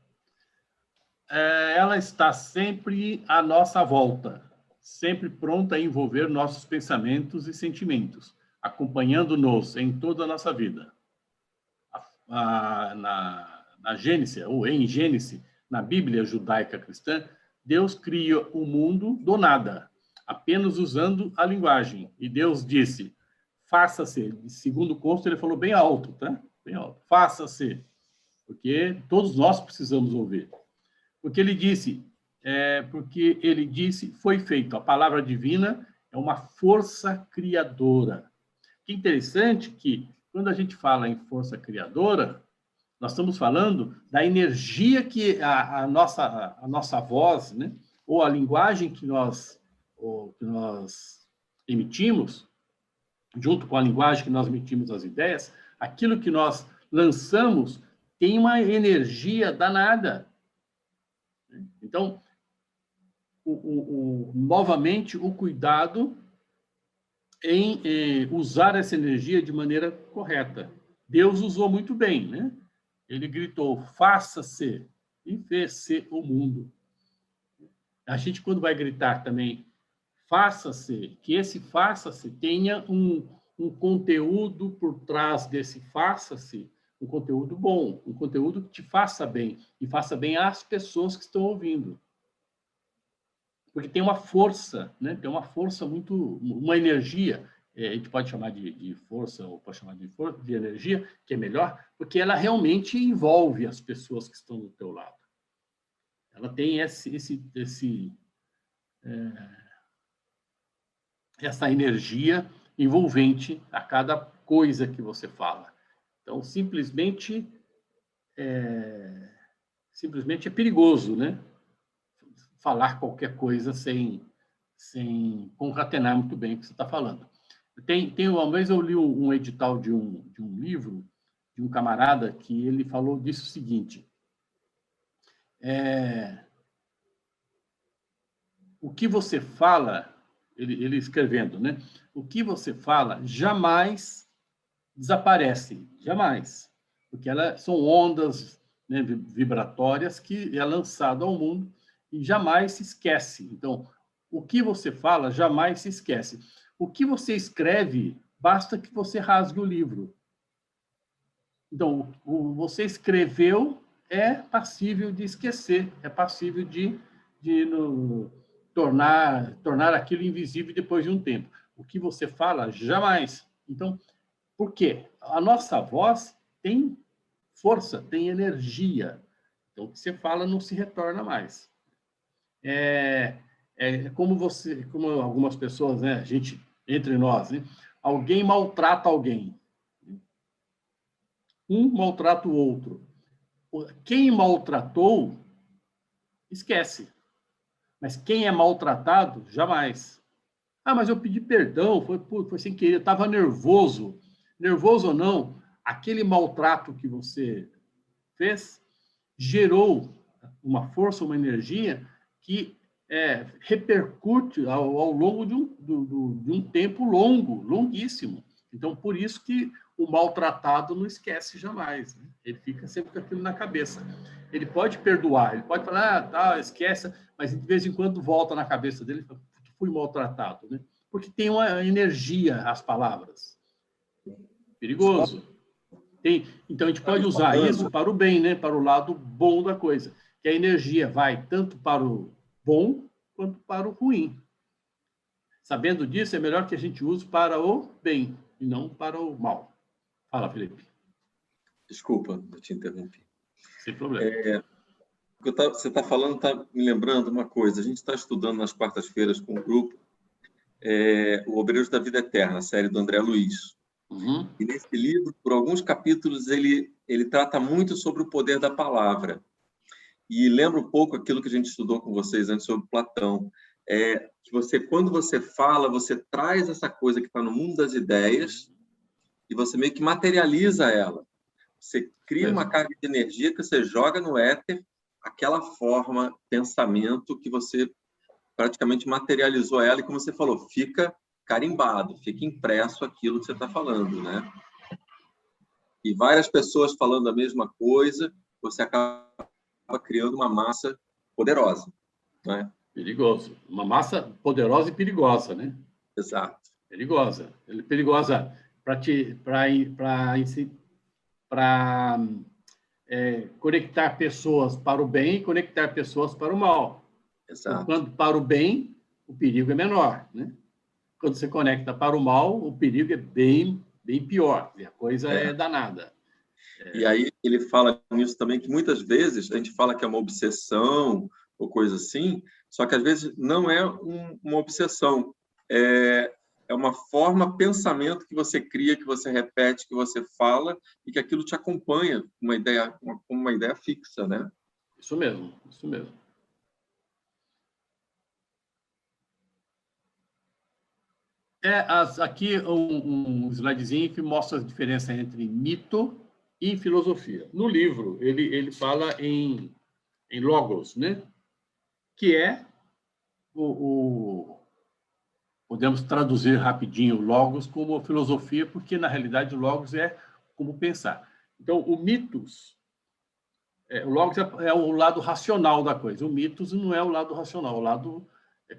Ela está sempre à nossa volta, sempre pronta a envolver nossos pensamentos e sentimentos, acompanhando-nos em toda a nossa vida. Na Gênesis, ou em Gênesis, na Bíblia judaica cristã, Deus cria o mundo do nada, apenas usando a linguagem. E Deus disse, faça-se. Segundo consta, ele falou bem alto, tá? Bem alto. Faça-se. Porque todos nós precisamos ouvir. Porque ele disse, foi feito. A palavra divina é uma força criadora. Que interessante que, quando a gente fala em força criadora, nós estamos falando da energia que a nossa voz, né, ou a linguagem que nós emitimos, junto com a linguagem que nós emitimos as ideias, aquilo que nós lançamos tem uma energia danada. Então, novamente, o cuidado em usar essa energia de maneira correta. Deus usou muito bem, né? Ele gritou, faça-se, e fez-se o mundo. A gente, quando vai gritar também, faça-se, que esse faça-se tenha um conteúdo por trás desse faça-se, um conteúdo bom, um conteúdo que te faça bem, e faça bem às pessoas que estão ouvindo. Porque tem uma força, né? Tem uma força uma energia, a gente pode chamar de força, ou pode chamar de energia, que é melhor, porque ela realmente envolve as pessoas que estão do teu lado. Ela tem essa energia envolvente a cada coisa que você fala. Então, simplesmente é perigoso, né? Falar qualquer coisa sem concatenar muito bem o que você está falando. Uma vez eu li um edital de um livro, de um camarada, que ele falou disso o seguinte, o que você fala, ele escrevendo, né? O que você fala jamais desaparece, jamais, porque são ondas, né, vibratórias que é lançado ao mundo e jamais se esquece. Então, o que você fala jamais se esquece. O que você escreve, basta que você rasgue o livro. Então, você escreveu é passível de esquecer, é passível de tornar aquilo invisível depois de um tempo. O que você fala, jamais. Então, por quê? A nossa voz tem força, tem energia. Então, o que você fala não se retorna mais. Como algumas pessoas, né, a gente, entre nós, né, alguém maltrata alguém. Um maltrata o outro. Quem maltratou, esquece. Mas quem é maltratado, jamais. Ah, mas eu pedi perdão, foi sem querer, eu estava nervoso. Nervoso ou não, aquele maltrato que você fez gerou uma força, uma energia que repercute ao longo de um tempo longuíssimo. Então, por isso que o maltratado não esquece jamais, né? Ele fica sempre com aquilo na cabeça. Ele pode perdoar, ele pode falar, esquece, mas de vez em quando volta na cabeça dele e fala, fui maltratado, né? Porque tem uma energia as palavras. Perigoso. Então, a gente pode usar isso para o bem, né? Para o lado bom da coisa. Que a energia vai tanto para o bom quanto para o ruim. Sabendo disso, é melhor que a gente use para o bem e não para o mal. Fala, Felipe. Desculpa, eu te interrompi. Sem problema. O que você está falando está me lembrando uma coisa. A gente está estudando nas quartas-feiras com o grupo o Obreiros da Vida Eterna, a série do André Luiz. Uhum. E nesse livro, por alguns capítulos, ele trata muito sobre o poder da palavra. E lembra um pouco aquilo que a gente estudou com vocês antes sobre Platão. Que quando você fala, você traz essa coisa que está no mundo das ideias e você meio que materializa ela. Você cria uma carga de energia que você joga no éter, aquela forma, pensamento que você praticamente materializou ela e, como você falou, fica carimbado, fica impresso aquilo que você está falando, né? E várias pessoas falando a mesma coisa, você acaba criando uma massa poderosa, né? Perigoso. Uma massa poderosa e perigosa, né? Exato. Perigosa. Perigosa para conectar pessoas para o bem e conectar pessoas para o mal. Exato. Quando para o bem, o perigo é menor, né? Quando você conecta para o mal, o perigo é bem pior. E a coisa é danada. E aí ele fala nisso também, que muitas vezes a gente fala que é uma obsessão ou coisa assim, só que às vezes não é uma obsessão. é uma forma, pensamento que você cria, que você repete, que você fala, e que aquilo te acompanha com uma ideia fixa, né? Isso mesmo, isso mesmo. Aqui um slidezinho que mostra a diferença entre mito e filosofia. No livro, ele fala em logos, né? Que é podemos traduzir rapidinho logos como filosofia, porque, na realidade, logos é como pensar. Então, o logos é o lado racional da coisa. O mitos não é o lado racional, é o lado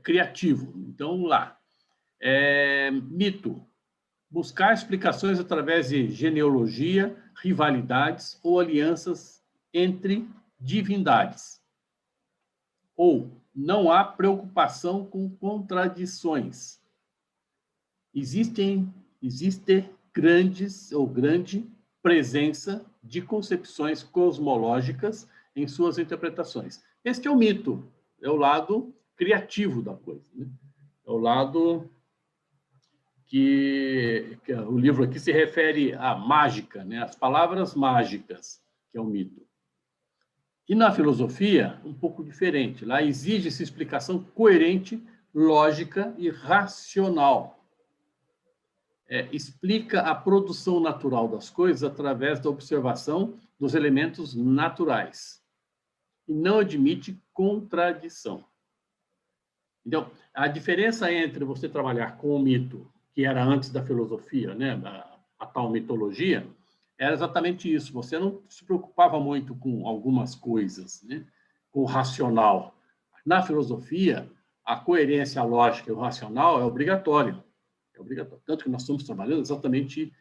criativo. Então, mito. Buscar explicações através de genealogia, rivalidades ou alianças entre divindades. Ou não há preocupação com contradições. Existe grande presença de concepções cosmológicas em suas interpretações. Este é o mito, é o lado criativo da coisa, né? É o lado que o livro aqui se refere à mágica, né? As palavras mágicas, que é o mito. E na filosofia, um pouco diferente. Lá exige-se explicação coerente, lógica e racional. Explica a produção natural das coisas através da observação dos elementos naturais. E não admite contradição. Então, a diferença entre você trabalhar com o mito, que era antes da filosofia, né, a tal mitologia, era exatamente isso. Você não se preocupava muito com algumas coisas, né, com o racional. Na filosofia, a coerência, a lógica e o racional é obrigatório. Tanto que nós estamos trabalhando exatamente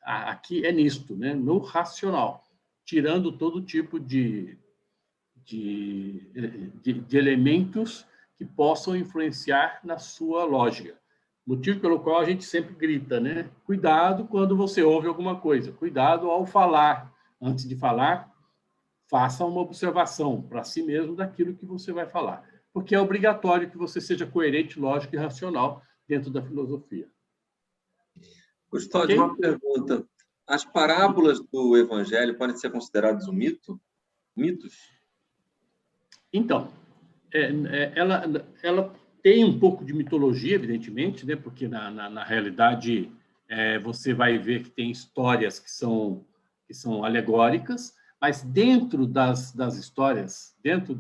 aqui nisto, né, no racional, tirando todo tipo de elementos que possam influenciar na sua lógica. Motivo pelo qual a gente sempre grita, né? Cuidado quando você ouve alguma coisa. Cuidado ao falar. Antes de falar, faça uma observação para si mesmo daquilo que você vai falar. Porque é obrigatório que você seja coerente, lógico e racional dentro da filosofia. Custódio, uma pergunta. As parábolas do Evangelho podem ser consideradas um mito? Mitos? Então, ela tem um pouco de mitologia, evidentemente, né? Porque, na realidade, você vai ver que tem histórias que são alegóricas, mas dentro das histórias, dentro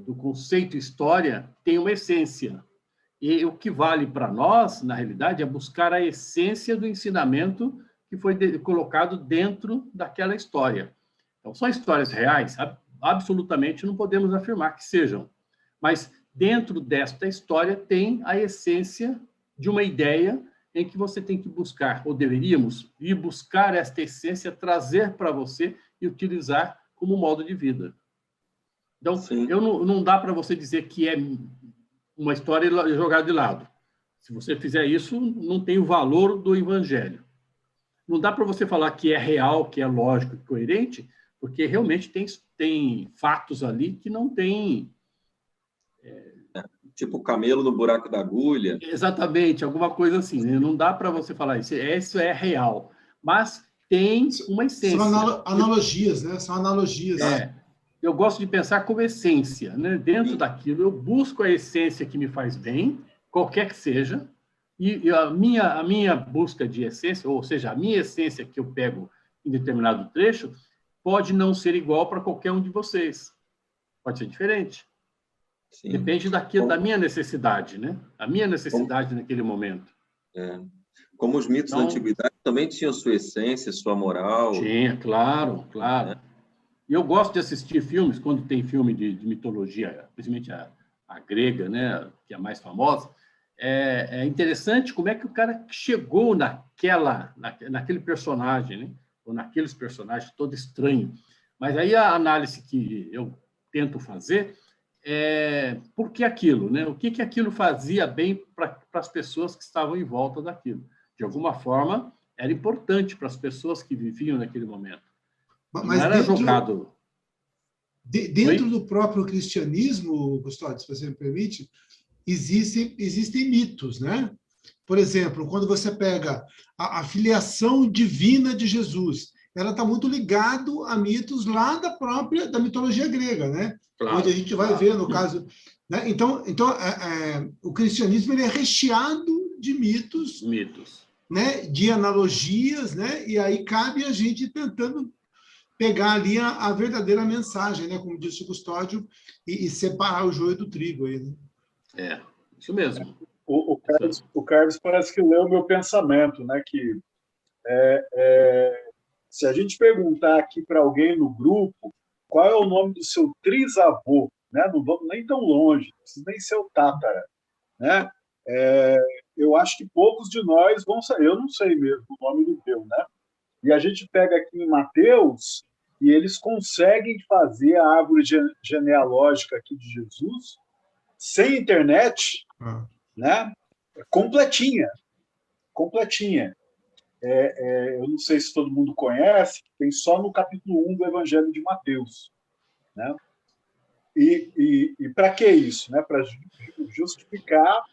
do conceito história, tem uma essência. E o que vale para nós, na realidade, é buscar a essência do ensinamento que foi colocado dentro daquela história. Então, são histórias reais? Absolutamente não podemos afirmar que sejam. Mas, dentro desta história, tem a essência de uma ideia em que você tem que buscar, ou deveríamos ir buscar esta essência, trazer para você e utilizar como modo de vida. Então, não dá para você dizer que é uma história jogada de lado. Se você fizer isso, não tem o valor do Evangelho. Não dá para você falar que é real, que é lógico e coerente, porque realmente tem fatos ali que não tem... Tipo o camelo no buraco da agulha. Exatamente, alguma coisa assim. Né? Não dá para você falar isso. Isso é real. Mas tem uma essência. São analogias, né? São analogias. Eu gosto de pensar como essência, né? Dentro daquilo, eu busco a essência que me faz bem, qualquer que seja, e a minha busca de essência, ou seja, a minha essência que eu pego em determinado trecho, pode não ser igual para qualquer um de vocês. Pode ser diferente. Sim. Depende da minha necessidade, né? A minha necessidade naquele momento. Como os mitos da antiguidade também tinham sua essência, sua moral. Tinha, claro. E eu gosto de assistir filmes, quando tem filme de mitologia, principalmente a grega, né, que é a mais famosa. É interessante como é que o cara chegou naquele personagem, né, ou naqueles personagens todo estranho. Mas aí a análise que eu tento fazer é por que aquilo, né? O que aquilo fazia bem para as pessoas que estavam em volta daquilo. De alguma forma, era importante para as pessoas que viviam naquele momento. Mas não era jogado... Dentro do próprio cristianismo, Custódio, se você me permite, existem mitos, né? Por exemplo, quando você pega a filiação divina de Jesus, ela está muito ligado a mitos lá da mitologia grega, né? Claro, onde a gente vai ver, no caso... Né? Então o cristianismo ele é recheado de mitos, né? De analogias, né? E aí cabe a gente tentando pegar ali a verdadeira mensagem, né? Como disse o Custódio, e separar o joio do trigo. Aí, né? Isso mesmo. O Carlos parece que leu o meu pensamento, né? Que se a gente perguntar aqui para alguém no grupo qual é o nome do seu trisavô, né? Não vamos nem tão longe, não precisa nem ser o tátara, né? Eu acho que poucos de nós vão saber, eu não sei mesmo o nome do meu, né? E a gente pega aqui em Mateus e eles conseguem fazer a árvore genealógica aqui de Jesus sem internet, né? Completinha. Eu não sei se todo mundo conhece, tem só no capítulo 1 do Evangelho de Mateus, né? E para que isso? Né? Para justificar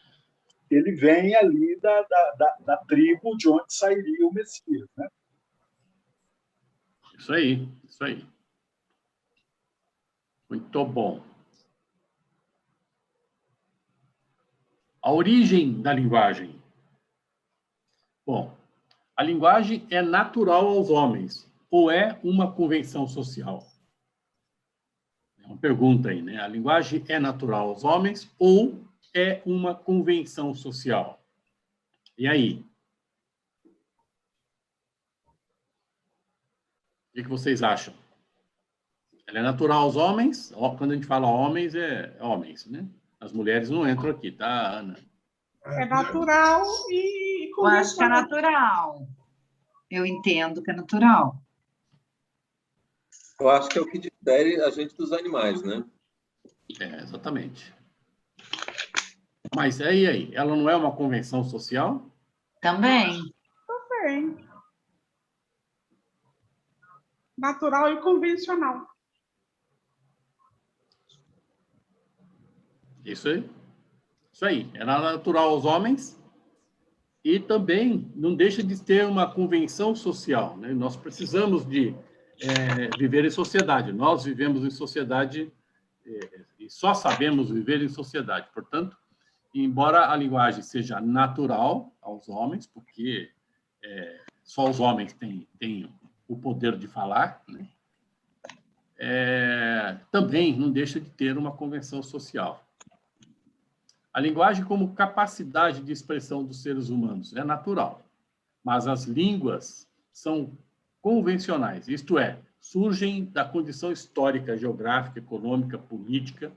que ele vem ali da tribo de onde sairia o Messias, né? Isso aí. Muito bom. A origem da linguagem. Bom, a linguagem é natural aos homens ou é uma convenção social? É uma pergunta aí, né? A linguagem é natural aos homens ou é uma convenção social? E aí? O que vocês acham? Ela é natural aos homens? Quando a gente fala homens, é homens, né? As mulheres não entram aqui, tá, Ana? É natural e eu acho que é natural. Eu entendo que é natural. Eu acho que é o que difere a gente dos animais, né? Exatamente. Mas e aí? Ela não é uma convenção social? Também. Natural e convencional. Isso aí. É natural aos homens e também não deixa de ter uma convenção social, né? Nós precisamos de viver em sociedade. Nós vivemos em sociedade e só sabemos viver em sociedade. Portanto, embora a linguagem seja natural aos homens, porque só os homens têm o poder de falar, né? Também não deixa de ter uma convenção social. A linguagem, como capacidade de expressão dos seres humanos, é natural, mas as línguas são convencionais, isto é, surgem da condição histórica, geográfica, econômica, política,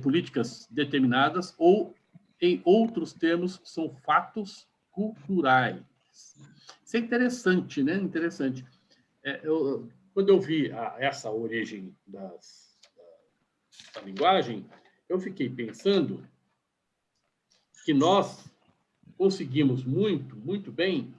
políticas determinadas, ou, em outros termos, são fatos culturais. Isso é interessante, né? Interessante. Quando eu vi essa origem da linguagem, eu fiquei pensando que nós conseguimos muito bem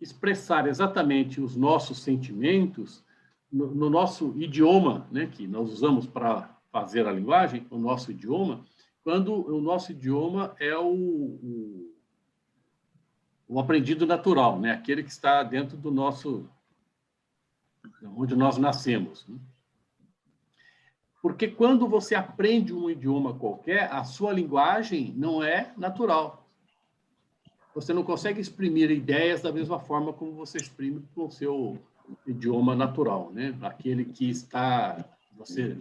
expressar exatamente os nossos sentimentos no nosso idioma, né, que nós usamos para fazer a linguagem, o nosso idioma, quando o nosso idioma é o aprendido natural, né, aquele que está dentro do nosso... onde nós nascemos, né? Porque quando você aprende um idioma qualquer, a sua linguagem não é natural. Você não consegue exprimir ideias da mesma forma como você exprime com o seu idioma natural, né? Aquele que você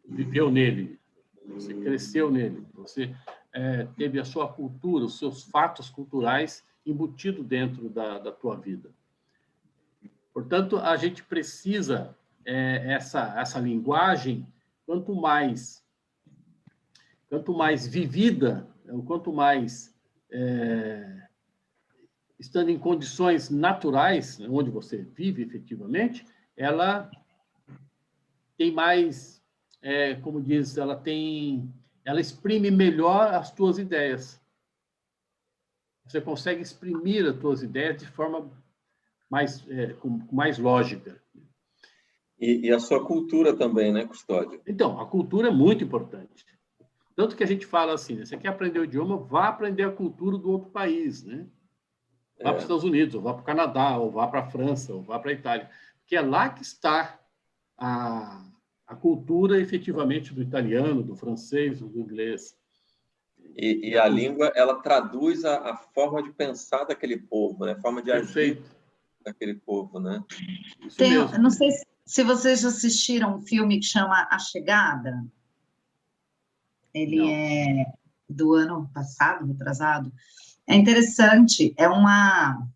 viveu nele, você cresceu nele, você teve a sua cultura, os seus fatos culturais embutidos dentro da tua vida. Portanto, a gente precisa essa linguagem. Quanto mais vivida, quanto mais estando em condições naturais, onde você vive efetivamente, ela tem mais, como diz, ela exprime melhor as tuas ideias. Você consegue exprimir as tuas ideias de forma com mais lógica. E a sua cultura também, né, Custódio? Então, a cultura é muito importante. Tanto que a gente fala assim, né? Você quer aprender o idioma, vá aprender a cultura do outro país, né? Vá para os Estados Unidos, ou vá para o Canadá, ou vá para a França, ou vá para a Itália. Porque é lá que está a cultura, efetivamente, do italiano, do francês, do inglês. E a língua, ela traduz a forma de pensar daquele povo, né? A forma de agir daquele povo, né? Isso mesmo. Não sei se vocês já assistiram um filme que chama A Chegada. Ele é do ano passado, retrasado. É interessante, é uma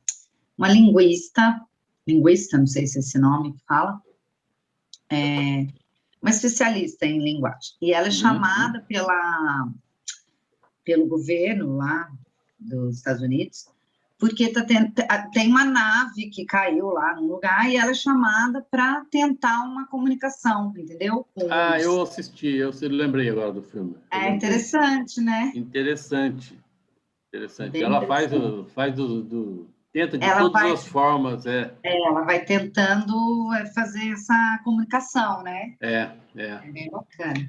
linguista, não sei se é esse nome que fala, uma especialista em linguagem. E ela é chamada pelo governo lá dos Estados Unidos, porque tem uma nave que caiu lá no lugar e ela é chamada para tentar uma comunicação, entendeu? Eu assisti, eu lembrei agora do filme. É interessante, né? Interessante. Bem Ela interessante. tenta de todas as formas. Ela vai tentando fazer essa comunicação, né? É bem bacana.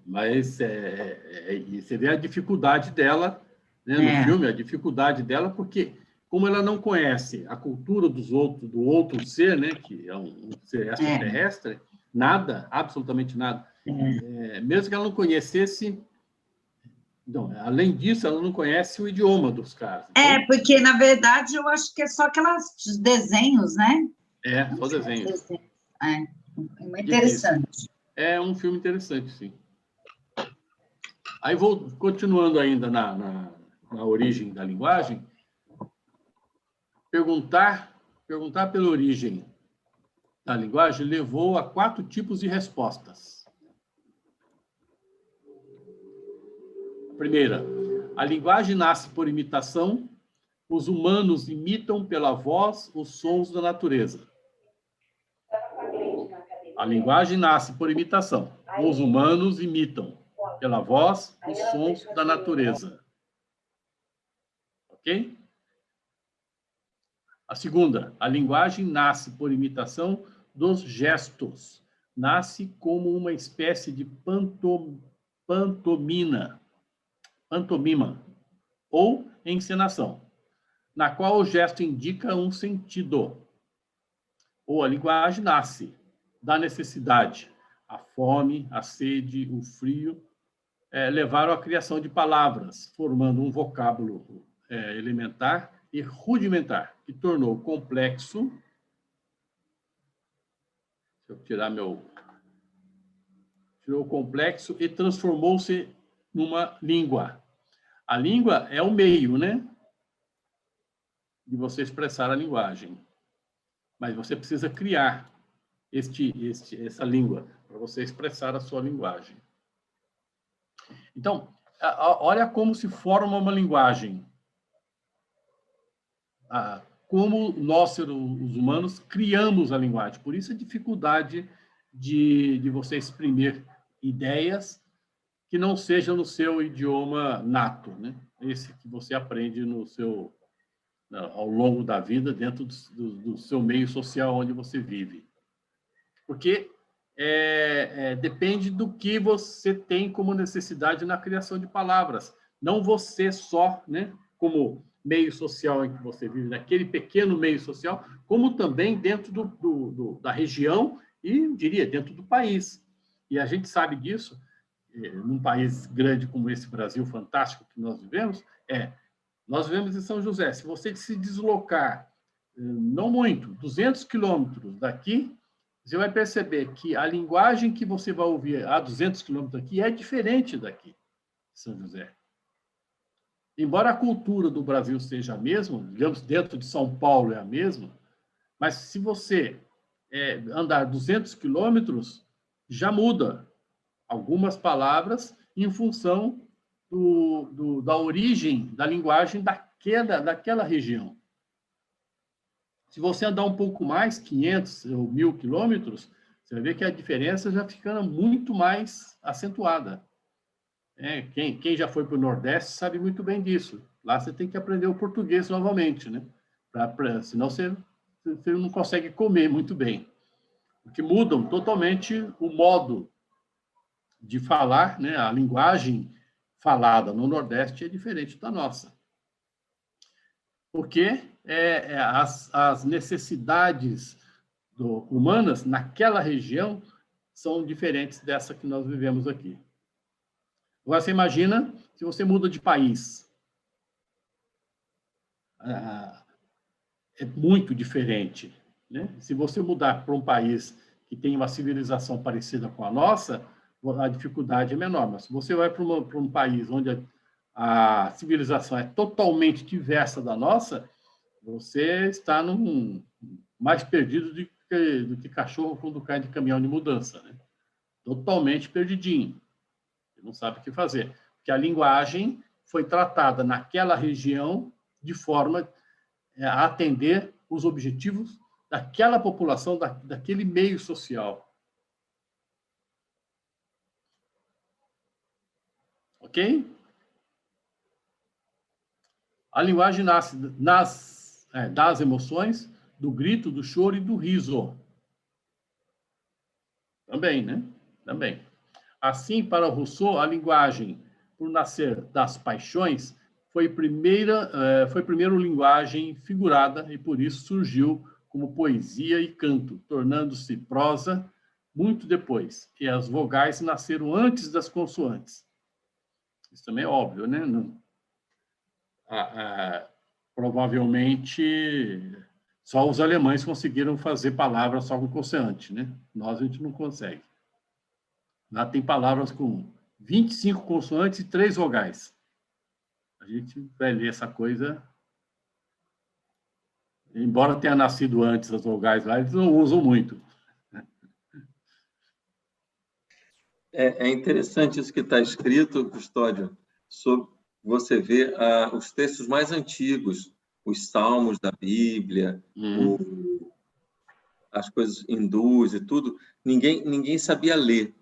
Mas você vê a dificuldade dela, né, no filme, a dificuldade dela, porque como ela não conhece a cultura do outro ser, né, que é um ser extraterrestre, nada, absolutamente nada. Mesmo que ela não conhecesse... Não, além disso, ela não conhece o idioma dos caras. Então, porque, na verdade, eu acho que é só aqueles desenhos, né? Só desenhos. É interessante. É um filme interessante, sim. Aí, continuando ainda na origem da linguagem, perguntar pela origem da linguagem levou a 4 tipos de respostas. A primeira, a linguagem nasce por imitação, os humanos imitam pela voz os sons da natureza. A linguagem nasce por imitação, os humanos imitam pela voz os sons da natureza. Ok? A segunda, a linguagem nasce por imitação dos gestos. Nasce como uma espécie de pantomima ou encenação, na qual o gesto indica um sentido. Ou a linguagem nasce da necessidade. A fome, a sede, o frio levaram à criação de palavras, formando um vocábulo elementar e rudimentar, que tornou complexo... Deixa eu tirar tirou complexo e transformou-se numa língua. A língua é o meio, né, de você expressar a linguagem. Mas você precisa criar essa língua para você expressar a sua linguagem. Então, olha como se forma uma linguagem. Como nós, os humanos, criamos a linguagem. Por isso a dificuldade de você exprimir ideias que não sejam no seu idioma nato, né? Esse que você aprende ao longo da vida, dentro do seu meio social onde você vive. Porque depende do que você tem como necessidade na criação de palavras. Não você só, né, como meio social em que você vive, naquele pequeno meio social, como também dentro da região e, diria, dentro do país. E a gente sabe disso, num país grande como esse Brasil fantástico que nós vivemos, nós vivemos em São José. Se você se deslocar, não muito, 200 quilômetros daqui, você vai perceber que a linguagem que você vai ouvir a 200 quilômetros daqui é diferente daqui, de São José. Embora a cultura do Brasil seja a mesma, digamos, dentro de São Paulo é a mesma, mas se você andar 200 quilômetros, já muda algumas palavras em função da origem da linguagem daquela região. Se você andar um pouco mais, 500 ou 1.000 quilômetros, você vai ver que a diferença já fica muito mais acentuada. Quem já foi para o Nordeste sabe muito bem disso. Lá você tem que aprender o português novamente, né? Senão você não consegue comer muito bem. porque mudam totalmente o modo de falar, né? A linguagem falada no Nordeste é diferente da nossa. Porque as necessidades humanas naquela região são diferentes dessa que nós vivemos aqui. Agora, você imagina se você muda de país. É muito diferente, né? Se você mudar para um país que tem uma civilização parecida com a nossa, a dificuldade é menor. Mas se você vai para um país onde a civilização é totalmente diversa da nossa, você está mais perdido do que cachorro quando cai de caminhão de mudança, né? Totalmente perdidinho. Você não sabe o que fazer. Porque a linguagem foi tratada naquela região de forma a atender os objetivos daquela população, daquele meio social. Ok? A linguagem nasce das emoções, do grito, do choro e do riso. Também, né? Também. Assim, para Rousseau, a linguagem, por nascer das paixões, foi primeiro linguagem figurada e, por isso, surgiu como poesia e canto, tornando-se prosa muito depois. E as vogais nasceram antes das consoantes. Isso também é óbvio, né? Provavelmente, só os alemães conseguiram fazer palavras só com consoante, né? Nós, a gente não consegue. Lá tem palavras com 25 consoantes e 3 vogais. A gente vai ler essa coisa. Embora tenha nascido antes as vogais lá, eles não usam muito. É interessante isso que está escrito, Custódio, sobre você ver os textos mais antigos, os salmos da Bíblia, as coisas hindus e tudo, ninguém sabia ler.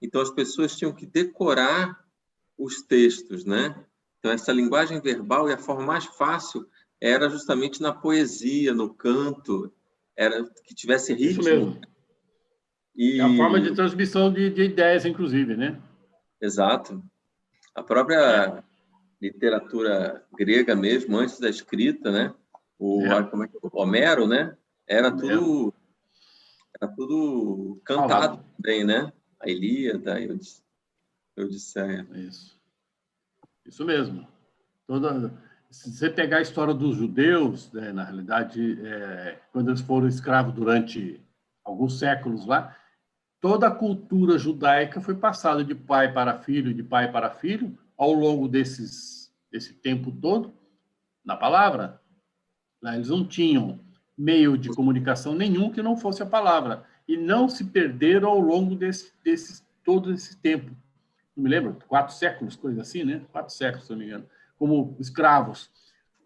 Então, as pessoas tinham que decorar os textos, né? Então, essa linguagem verbal, e a forma mais fácil era justamente na poesia, no canto, era que tivesse ritmo. Isso mesmo. É a forma de transmissão de ideias, inclusive, né? Exato. A própria literatura grega mesmo, antes da escrita, né? O Homero, né? Era tudo cantado também, né? A Ilíada, a Odisseia. Isso mesmo. Se você pegar a história dos judeus, né, na realidade, quando eles foram escravos durante alguns séculos lá, toda a cultura judaica foi passada de pai para filho, de pai para filho, ao longo desse tempo todo, na palavra. Lá eles não tinham meio de comunicação nenhum que não fosse a palavra. E não se perderam ao longo todo esse tempo. Não me lembro, 4 séculos, coisa assim, né? 4 séculos, se não me engano. Como escravos.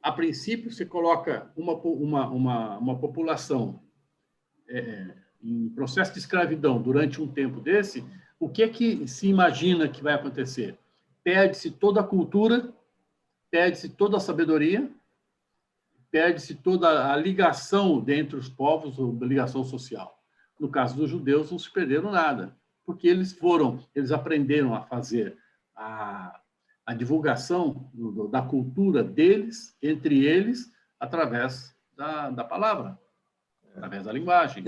A princípio, você coloca uma população em processo de escravidão durante um tempo desse, o que é que se imagina que vai acontecer? Perde-se toda a cultura, perde-se toda a sabedoria, perde-se toda a ligação entre os povos, a ligação social. No caso dos judeus, não se perderam nada, porque eles aprenderam a fazer a divulgação da cultura deles, entre eles, através da palavra, através da linguagem.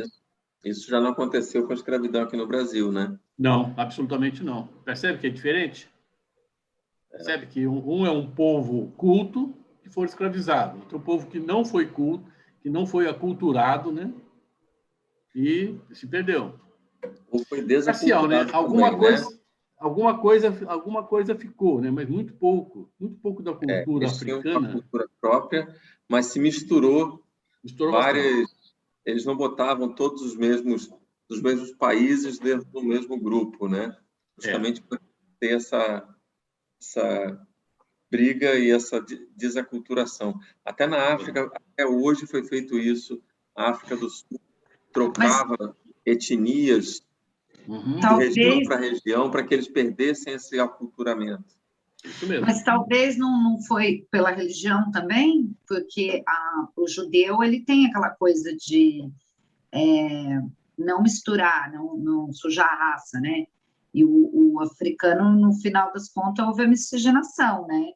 Isso já não aconteceu com a escravidão aqui no Brasil, né? Não, absolutamente não. Percebe que é diferente? Percebe que um é um povo culto que foi escravizado, outro povo que não foi culto, que não foi aculturado, né? E se perdeu. Ou foi desaculturado, né? Alguma coisa ficou, né? Mas muito pouco da cultura africana. Tinham uma cultura própria, mas se misturou várias. Eles não botavam todos os mesmos países dentro do mesmo grupo, né? Justamente para ter essa briga e essa desaculturação. Até na África, até hoje foi feito isso. A África do Sul trocava etnias de região para região para que eles perdessem esse aculturamento. Isso mesmo. Mas talvez não foi pela religião também, porque o judeu ele tem aquela coisa de não misturar, não sujar a raça, né? E o africano, no final das contas, houve a miscigenação, né?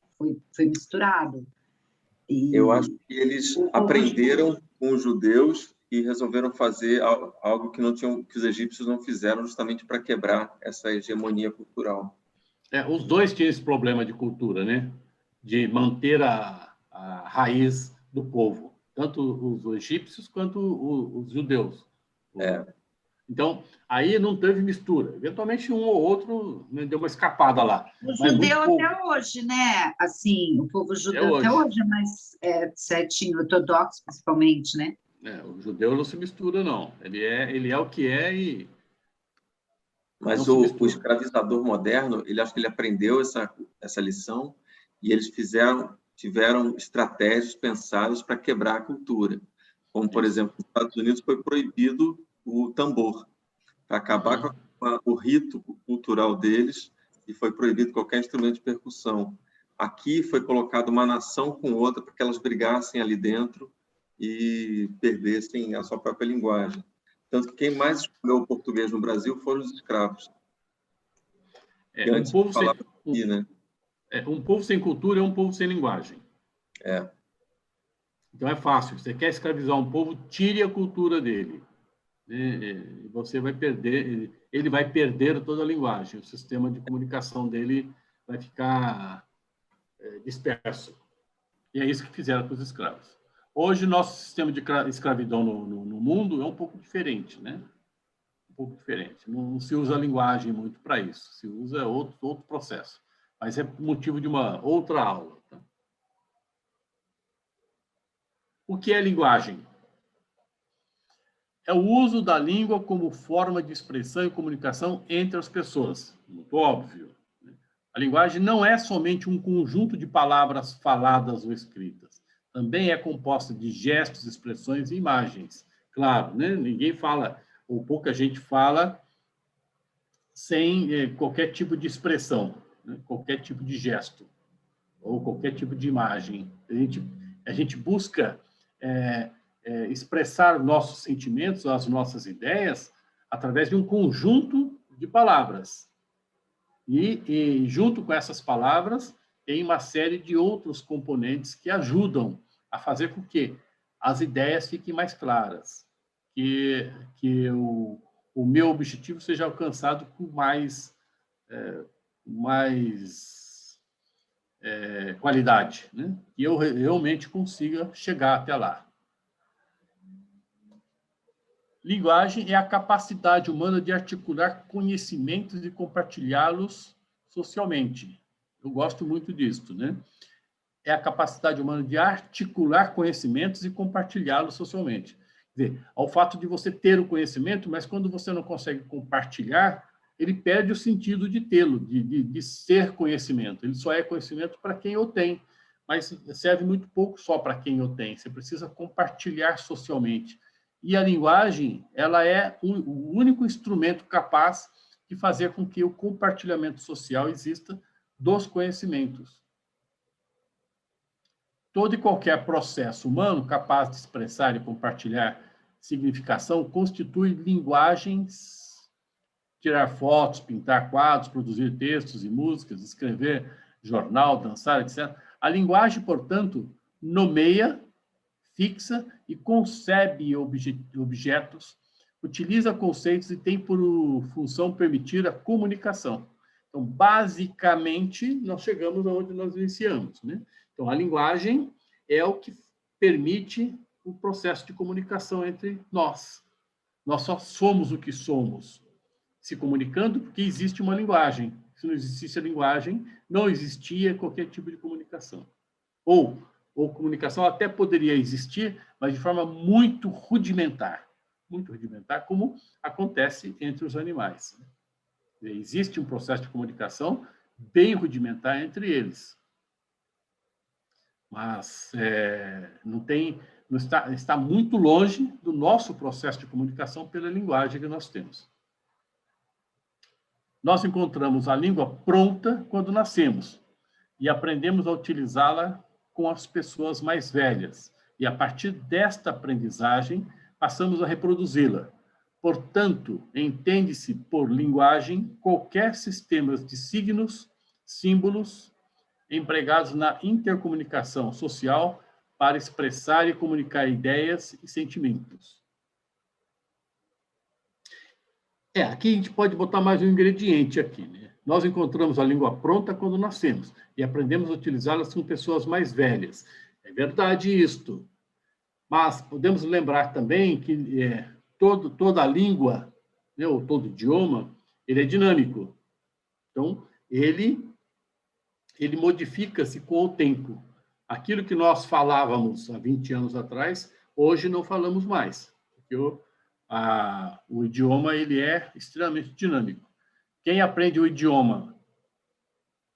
Foi misturado. E eu acho que eles aprenderam com os judeus e resolveram fazer algo que os egípcios não fizeram, justamente para quebrar essa hegemonia cultural. Os dois tinham esse problema de cultura, né? De manter a raiz do povo, tanto os egípcios quanto os judeus. Então, aí não teve mistura. Eventualmente, um ou outro, né, deu uma escapada lá. O judeu até hoje, né? Assim, o povo judeu até hoje é mais certinho, ortodoxo, principalmente, né? O judeu não se mistura, não. Ele é o que é e... Mas o escravizador moderno, ele acho que ele aprendeu essa lição e eles tiveram estratégias pensadas para quebrar a cultura. Como, por exemplo, nos Estados Unidos foi proibido o tambor, para acabar com o rito cultural deles, e foi proibido qualquer instrumento de percussão. Aqui foi colocado uma nação com outra para que elas brigassem ali dentro e perdessem a sua própria linguagem. Tanto que quem mais escolheu o português no Brasil foram os escravos. Um povo sem cultura é um povo sem linguagem. Então é fácil. Você quer escravizar um povo, tire a cultura dele. Você vai perder, ele vai perder toda a linguagem. O sistema de comunicação dele vai ficar disperso. E é isso que fizeram com os escravos. Hoje, nosso sistema de escravidão no mundo é um pouco diferente, né? Um pouco diferente. Não se usa a linguagem muito para isso. Se usa outro processo. Mas é motivo de uma outra aula. Tá? O que é linguagem? É o uso da língua como forma de expressão e comunicação entre as pessoas. Muito óbvio. A linguagem não é somente um conjunto de palavras faladas ou escritas. Também é composta de gestos, expressões e imagens. Claro, né? Ninguém fala, ou pouca gente fala, sem qualquer tipo de expressão, né? Qualquer tipo de gesto, ou qualquer tipo de imagem. A gente busca expressar nossos sentimentos, as nossas ideias, através de um conjunto de palavras. E junto com essas palavras, tem uma série de outros componentes que ajudam a fazer com que as ideias fiquem mais claras, que o meu objetivo seja alcançado com mais qualidade, né? Que eu realmente consiga chegar até lá. Linguagem é a capacidade humana de articular conhecimentos e compartilhá-los socialmente. Eu gosto muito disso, né? É a capacidade humana de articular conhecimentos e compartilhá-los socialmente. Quer dizer, ao fato de você ter o conhecimento, mas quando você não consegue compartilhar, ele perde o sentido de tê-lo, de ser conhecimento. Ele só é conhecimento para quem o tem, mas serve muito pouco só para quem o tem. Você precisa compartilhar socialmente. E a linguagem, ela é o único instrumento capaz de fazer com que o compartilhamento social exista dos conhecimentos. Todo e qualquer processo humano capaz de expressar e compartilhar significação constitui linguagens, tirar fotos, pintar quadros, produzir textos e músicas, escrever jornal, dançar, etc. A linguagem, portanto, nomeia, fixa e concebe objetos, utiliza conceitos e tem por função permitir a comunicação. Então, basicamente, nós chegamos aonde nós iniciamos, né? Então, a linguagem é o que permite o processo de comunicação entre nós. Nós só somos o que somos, se comunicando porque existe uma linguagem. Se não existisse a linguagem, não existia qualquer tipo de comunicação. Ou comunicação até poderia existir, mas de forma muito rudimentar, como acontece entre os animais. Existe um processo de comunicação bem rudimentar entre eles. Mas está muito longe do nosso processo de comunicação pela linguagem que nós temos. Nós encontramos a língua pronta quando nascemos e aprendemos a utilizá-la com as pessoas mais velhas. E, a partir desta aprendizagem, passamos a reproduzi-la. Portanto, entende-se por linguagem qualquer sistema de signos, símbolos, empregados na intercomunicação social para expressar e comunicar ideias e sentimentos. Aqui a gente pode botar mais um ingrediente aqui, né? Nós encontramos a língua pronta quando nascemos e aprendemos a utilizá-las com pessoas mais velhas. É verdade isto. Mas podemos lembrar também que toda a língua, né, ou todo idioma, ele é dinâmico. Então, ele modifica-se com o tempo. Aquilo que nós falávamos há 20 anos atrás, hoje não falamos mais. Porque o idioma ele é extremamente dinâmico. Quem aprende o idioma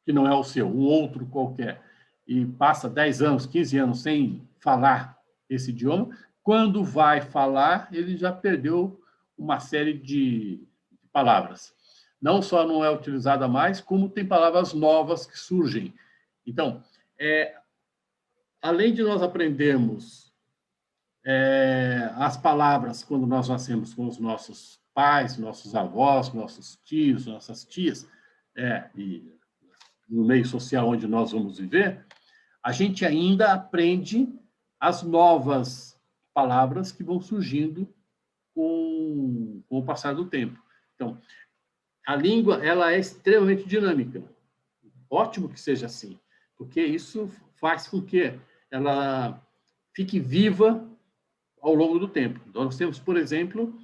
que não é o seu, um outro qualquer, e passa 10 anos, 15 anos sem falar esse idioma, quando vai falar, ele já perdeu uma série de palavras. Não só não é utilizada mais, como tem palavras novas que surgem. Então, além de nós aprendermos as palavras quando nós nascemos com os nossos pais, nossos avós, nossos tios, nossas tias, e no meio social onde nós vamos viver, a gente ainda aprende as novas palavras que vão surgindo com o passar do tempo. Então, a língua ela é extremamente dinâmica. Ótimo que seja assim, porque isso faz com que ela fique viva ao longo do tempo. Então, nós temos, por exemplo,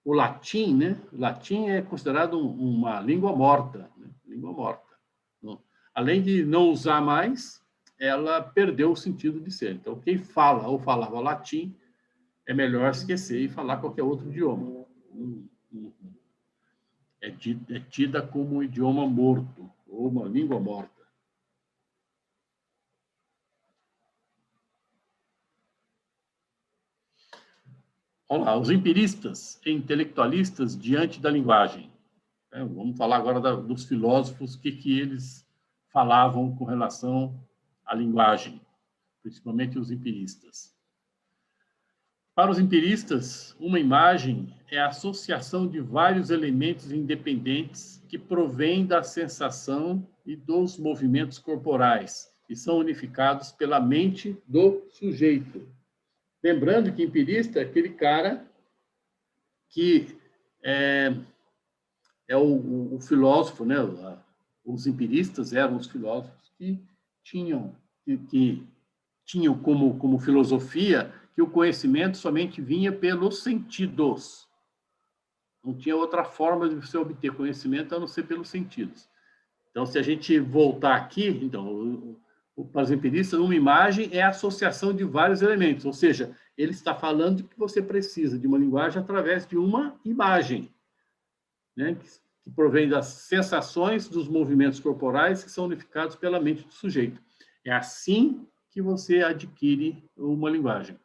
o latim, né? O latim é considerado uma língua morta, né? Língua morta. Então, além de não usar mais, ela perdeu o sentido de ser. Então, quem fala ou falava latim é melhor esquecer e falar qualquer outro idioma. É tida como um idioma morto, ou uma língua morta. Olá, os empiristas e intelectualistas diante da linguagem. Vamos falar agora dos filósofos, o que eles falavam com relação à linguagem, principalmente os empiristas. Para os empiristas, uma imagem é a associação de vários elementos independentes que provêm da sensação e dos movimentos corporais e são unificados pela mente do sujeito. Lembrando que empirista é aquele cara que é o filósofo, né? Os empiristas eram os filósofos que tinham como filosofia que o conhecimento somente vinha pelos sentidos. Não tinha outra forma de você obter conhecimento a não ser pelos sentidos. Então, se a gente voltar aqui, então, para os empiristas, uma imagem é a associação de vários elementos, ou seja, ele está falando que você precisa de uma linguagem através de uma imagem, né, que provém das sensações dos movimentos corporais que são unificados pela mente do sujeito. É assim que você adquire uma linguagem.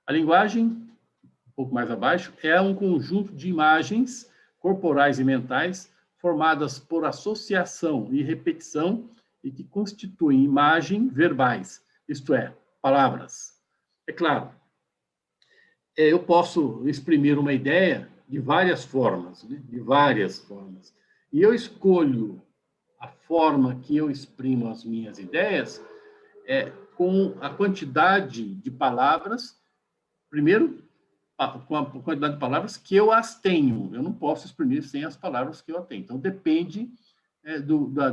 A linguagem, um pouco mais abaixo, é um conjunto de imagens corporais e mentais formadas por associação e repetição e que constituem imagens verbais, isto é, palavras. É claro, eu posso exprimir uma ideia de várias formas, né? De várias formas. E eu escolho a forma que eu exprimo as minhas ideias com a quantidade de palavras, primeiro, com a quantidade de palavras que eu as tenho. Eu não posso exprimir sem as palavras que eu tenho. Então, depende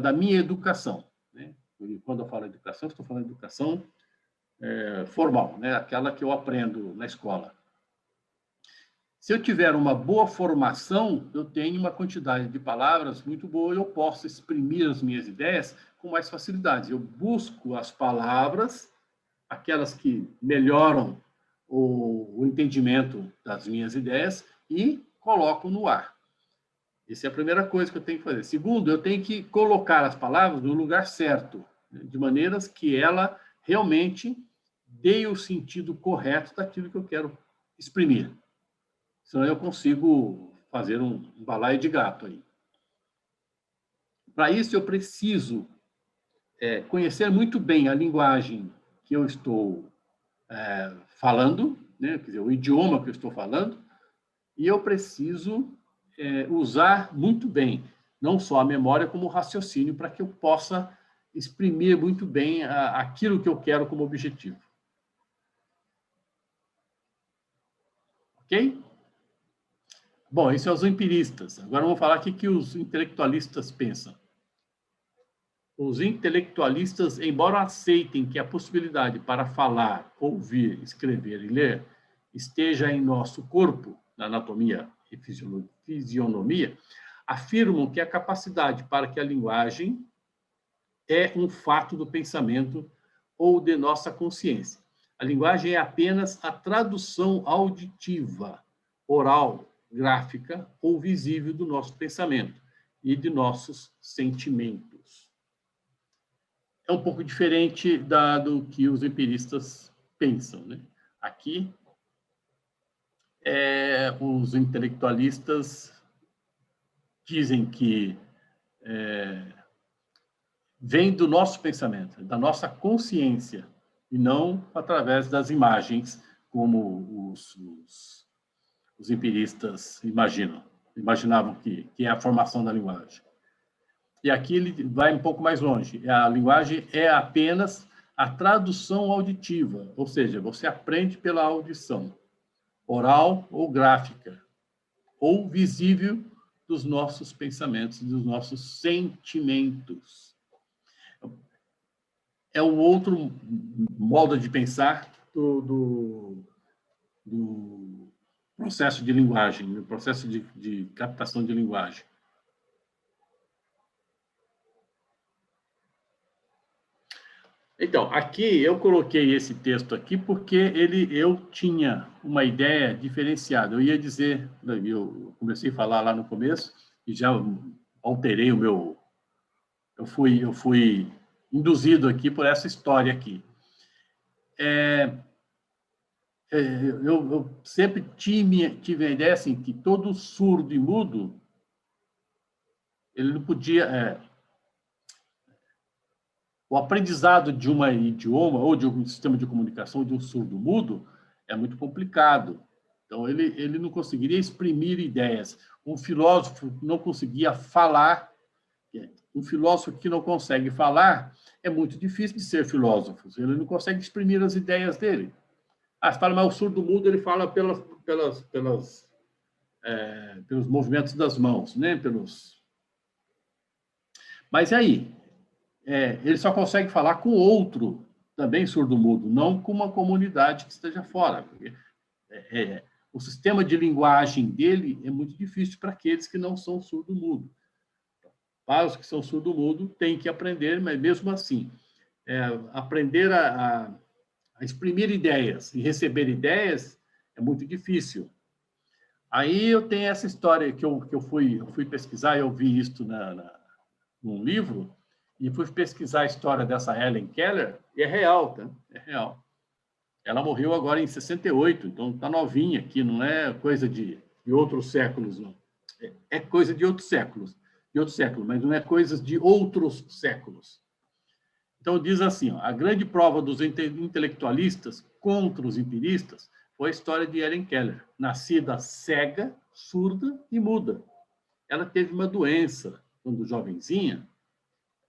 da minha educação, né? E quando eu falo educação, estou falando de educação formal, né? Aquela que eu aprendo na escola. Se eu tiver uma boa formação, eu tenho uma quantidade de palavras muito boa e eu posso exprimir as minhas ideias com mais facilidade. Eu busco as palavras, aquelas que melhoram o entendimento das minhas ideias e coloco no ar. Essa é a primeira coisa que eu tenho que fazer. Segundo, eu tenho que colocar as palavras no lugar certo, né, de maneiras que ela realmente dê o sentido correto daquilo que eu quero exprimir. Senão eu consigo fazer um balaio de gato aí. Para isso, eu preciso conhecer muito bem a linguagem que eu estou falando, né? Quer dizer, o idioma que eu estou falando, e eu preciso usar muito bem, não só a memória, como o raciocínio, para que eu possa exprimir muito bem aquilo que eu quero como objetivo. Ok? Bom, esses são os empiristas. Agora vamos falar o que os intelectualistas pensam. Os intelectualistas, embora aceitem que a possibilidade para falar, ouvir, escrever e ler esteja em nosso corpo, na anatomia e fisionomia, afirmam que a capacidade para que a linguagem é um fato do pensamento ou de nossa consciência. A linguagem é apenas a tradução auditiva, oral, gráfica ou visível do nosso pensamento e de nossos sentimentos. É um pouco diferente do que os empiristas pensam, né? Aqui, os intelectualistas dizem que vem do nosso pensamento, da nossa consciência, e não através das imagens, como os empiristas imaginavam que é a formação da linguagem. E aqui ele vai um pouco mais longe. A linguagem é apenas a tradução auditiva, ou seja, você aprende pela audição, oral ou gráfica, ou visível dos nossos pensamentos, dos nossos sentimentos. É um outro modo de pensar do processo de linguagem, do processo de captação de linguagem. Então, aqui eu coloquei esse texto aqui porque eu tinha uma ideia diferenciada. Eu ia dizer, eu comecei a falar lá no começo e já alterei o meu... Eu fui induzido aqui por essa história aqui. Eu sempre tive a ideia assim, que todo surdo e mudo, ele não podia... o aprendizado de um idioma ou de um sistema de comunicação de um surdo-mudo é muito complicado. Então, ele não conseguiria exprimir ideias. Um filósofo não conseguia falar. Um filósofo que não consegue falar é muito difícil de ser filósofo. Ele não consegue exprimir as ideias dele. Você fala, mas o surdo-mudo ele fala pelos movimentos das mãos, né? Mas e aí? Ele só consegue falar com outro, também surdo-mudo, não com uma comunidade que esteja fora. O sistema de linguagem dele é muito difícil para aqueles que não são surdo-mudo. Para os que são surdo-mudo, tem que aprender, mas mesmo assim, aprender a exprimir ideias e receber ideias é muito difícil. Aí eu tenho essa história que eu fui pesquisar, eu vi isso num livro, e fui pesquisar a história dessa Helen Keller, e é real, tá? É real. Ela morreu agora em 68, então está novinha aqui, não é coisa de outros séculos, não. É coisa de outros séculos, mas não é coisa de outros séculos. Então, diz assim, a grande prova dos intelectualistas contra os empiristas foi a história de Helen Keller, nascida cega, surda e muda. Ela teve uma doença, quando jovenzinha,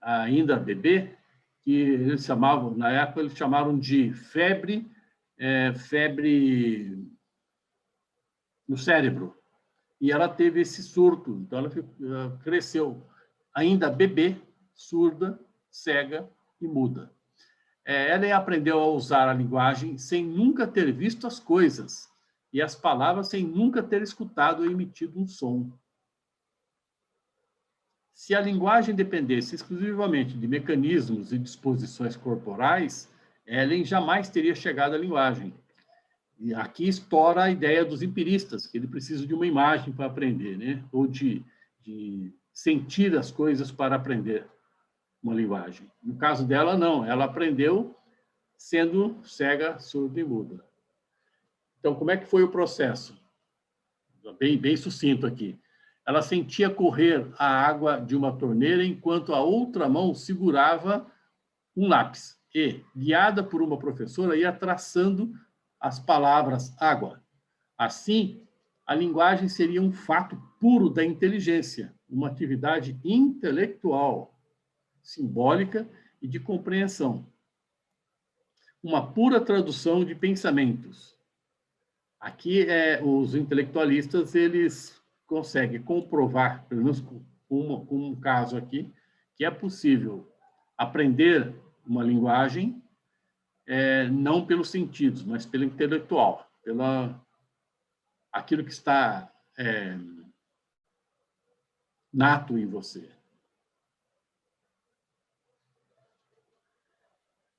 ainda bebê, que eles chamavam, na época, eles chamaram de febre no cérebro. E ela teve esse surto, então ela cresceu ainda bebê, surda, cega e muda. Ela aprendeu a usar a linguagem sem nunca ter visto as coisas e as palavras sem nunca ter escutado ou emitido um som. Se a linguagem dependesse exclusivamente de mecanismos e disposições corporais, Ellen jamais teria chegado à linguagem. E aqui estoura a ideia dos empiristas, que ele precisa de uma imagem para aprender, né? Ou de sentir as coisas para aprender uma linguagem. No caso dela, não. Ela aprendeu sendo cega, surda e muda. Então, como é que foi o processo? Bem sucinto aqui. Ela sentia correr a água de uma torneira enquanto a outra mão segurava um lápis e, guiada por uma professora, ia traçando as palavras água. Assim, a linguagem seria um fato puro da inteligência, uma atividade intelectual, simbólica e de compreensão. Uma pura tradução de pensamentos. Aqui, os intelectualistas, eles conseguem comprovar, pelo menos com um caso aqui, que é possível aprender uma linguagem não pelos sentidos, mas pelo intelectual, aquilo que está nato em você.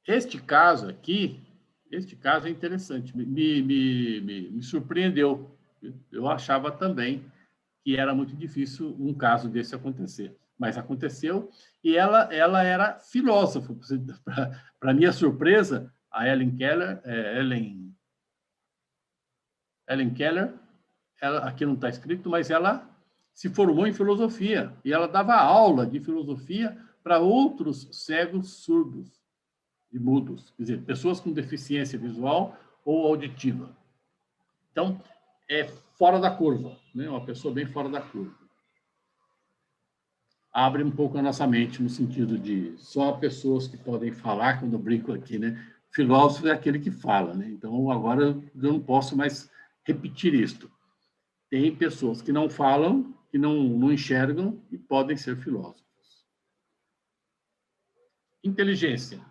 Este caso aqui, é interessante, me surpreendeu. Eu achava também que era muito difícil um caso desse acontecer, mas aconteceu, e ela era filósofa. Para minha surpresa, a Helen Keller, ela, aqui não está escrito, mas ela se formou em filosofia, e ela dava aula de filosofia para outros cegos surdos e mudos, quer dizer, pessoas com deficiência visual ou auditiva. Então, é fora da curva, né? Uma pessoa bem fora da curva. Abre um pouco a nossa mente no sentido de só pessoas que podem falar, quando eu brinco aqui, né? Filósofo é aquele que fala, né? Então, agora eu não posso mais repetir isto. Tem pessoas que não falam, que não enxergam e podem ser filósofos. Inteligência.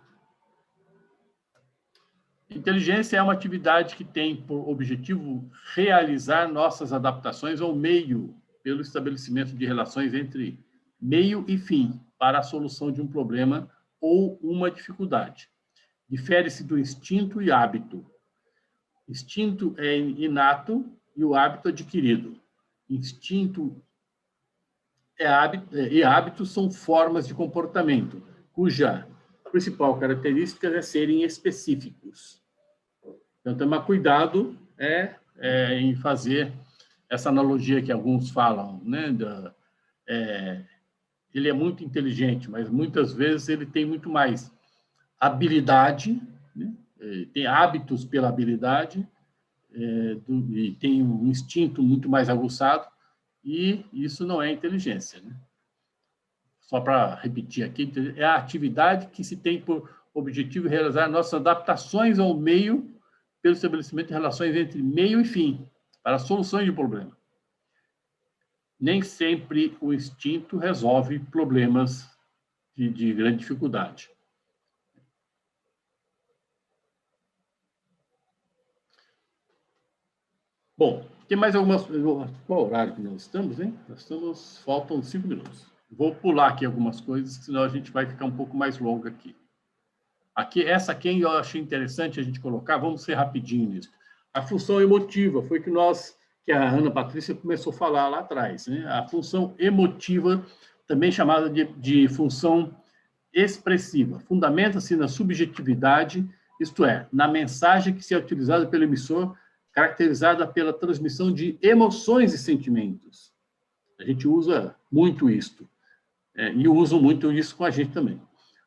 Inteligência é uma atividade que tem por objetivo realizar nossas adaptações ao meio, pelo estabelecimento de relações entre meio e fim, para a solução de um problema ou uma dificuldade. Difere-se do instinto e hábito. Instinto é inato e o hábito adquirido. Instinto e hábito são formas de comportamento, cuja principal característica é serem específicos. Então, tomar cuidado em fazer essa analogia que alguns falam, né? Ele é muito inteligente, mas muitas vezes ele tem muito mais habilidade, né? Tem hábitos pela habilidade, e tem um instinto muito mais aguçado, e isso não é inteligência, né? Só para repetir aqui, é a atividade que se tem por objetivo realizar nossas adaptações ao meio pelo estabelecimento de relações entre meio e fim, para soluções de problema. Nem sempre o instinto resolve problemas de grande dificuldade. Bom, tem mais algumas... Qual horário que nós estamos, hein? Faltam 5 minutos. Vou pular aqui algumas coisas, senão a gente vai ficar um pouco mais longo aqui. Essa aqui eu achei interessante a gente colocar, vamos ser rapidinho nisso. A função emotiva foi que a Ana Patrícia começou a falar lá atrás, né? A função emotiva, também chamada de função expressiva, fundamenta-se na subjetividade, isto é, na mensagem que se é utilizada pelo emissor, caracterizada pela transmissão de emoções e sentimentos. A gente usa muito isto, e usam muito isso com a gente também.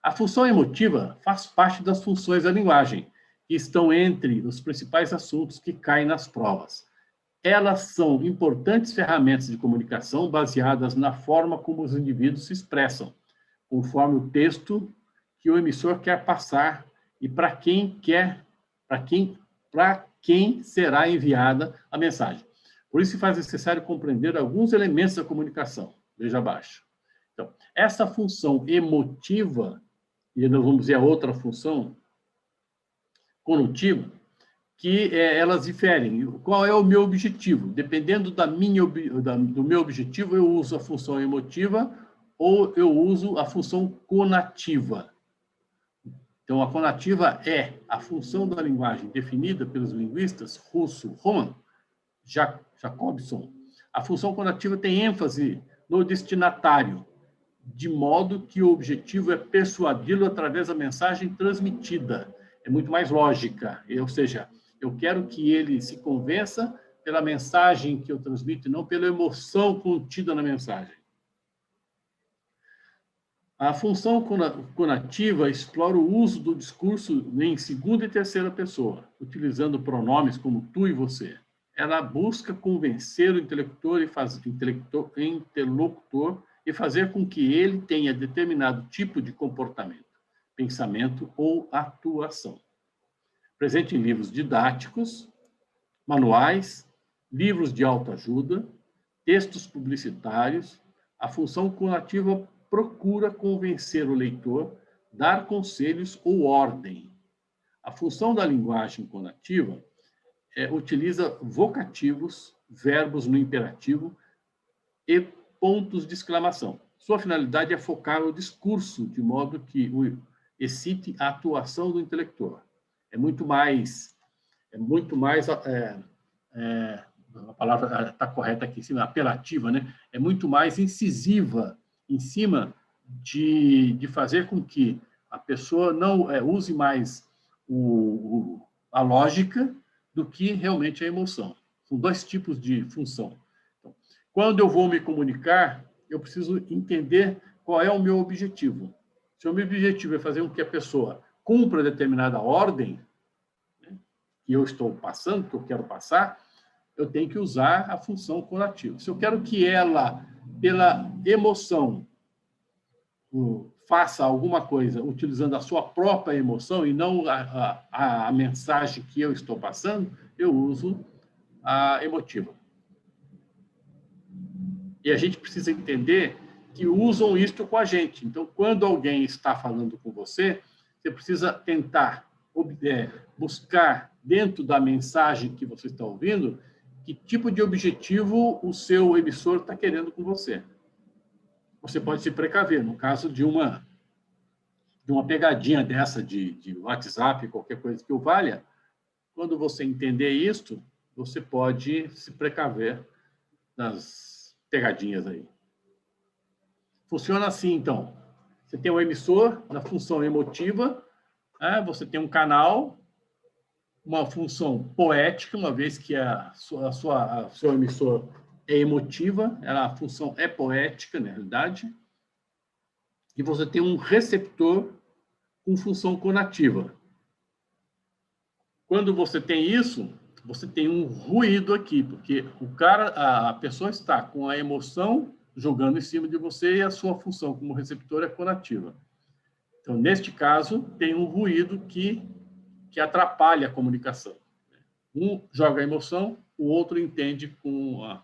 A função emotiva faz parte das funções da linguagem, que estão entre os principais assuntos que caem nas provas. Elas são importantes ferramentas de comunicação baseadas na forma como os indivíduos se expressam, conforme o texto que o emissor quer passar e para quem será enviada a mensagem. Por isso, se faz necessário compreender alguns elementos da comunicação. Veja abaixo. Então, essa função emotiva, e nós vamos ver a outra função conotiva, que elas diferem. Qual é o meu objetivo? Dependendo do meu objetivo, eu uso a função emotiva ou eu uso a função conativa. Então, a conativa é a função da linguagem definida pelos linguistas russo Roman Jacobson. A função conativa tem ênfase no destinatário, de modo que o objetivo é persuadi-lo através da mensagem transmitida. É muito mais lógica, ou seja, eu quero que ele se convença pela mensagem que eu transmito, não pela emoção contida na mensagem. A função conativa explora o uso do discurso em segunda e terceira pessoa, utilizando pronomes como tu e você. ela busca convencer o interlocutor e fazer com que ele tenha determinado tipo de comportamento, pensamento ou atuação. Presente em livros didáticos, manuais, livros de autoajuda, textos publicitários, a função conativa procura convencer o leitor, dar conselhos ou ordem. A função da linguagem conativa utiliza vocativos, verbos no imperativo e pontos de exclamação. Sua finalidade é focar o discurso de modo que excite a atuação do intelector. É muito mais a palavra está correta aqui em cima, apelativa, né? É muito mais incisiva em cima de fazer com que a pessoa não use mais a lógica do que realmente a emoção. São dois tipos de função. Então, quando eu vou me comunicar, eu preciso entender qual é o meu objetivo. Se o meu objetivo é fazer com que a pessoa cumpra determinada ordem, né, que eu estou passando, que eu quero passar, eu tenho que usar a função conativa. Se eu quero que ela, pela emoção, faça alguma coisa utilizando a sua própria emoção e não a mensagem que eu estou passando, eu uso a emotiva. E a gente precisa entender que usam isto com a gente. Então, quando alguém está falando com você, você precisa tentar buscar dentro da mensagem que você está ouvindo que tipo de objetivo o seu emissor está querendo com você. Você pode se precaver, no caso de uma pegadinha dessa de WhatsApp, qualquer coisa que o valha, quando você entender isto, você pode se precaver das pegadinhas aí. Funciona assim, então. Você tem um emissor na função emotiva, você tem um canal, uma função poética, uma vez que seu emissor é emotiva, a função é poética, na realidade, e você tem um receptor com função conativa. Quando você tem isso, você tem um ruído aqui, porque a pessoa está com a emoção jogando em cima de você e a sua função como receptor é conativa. Então, neste caso, tem um ruído que atrapalha a comunicação. Um joga a emoção, o outro entende com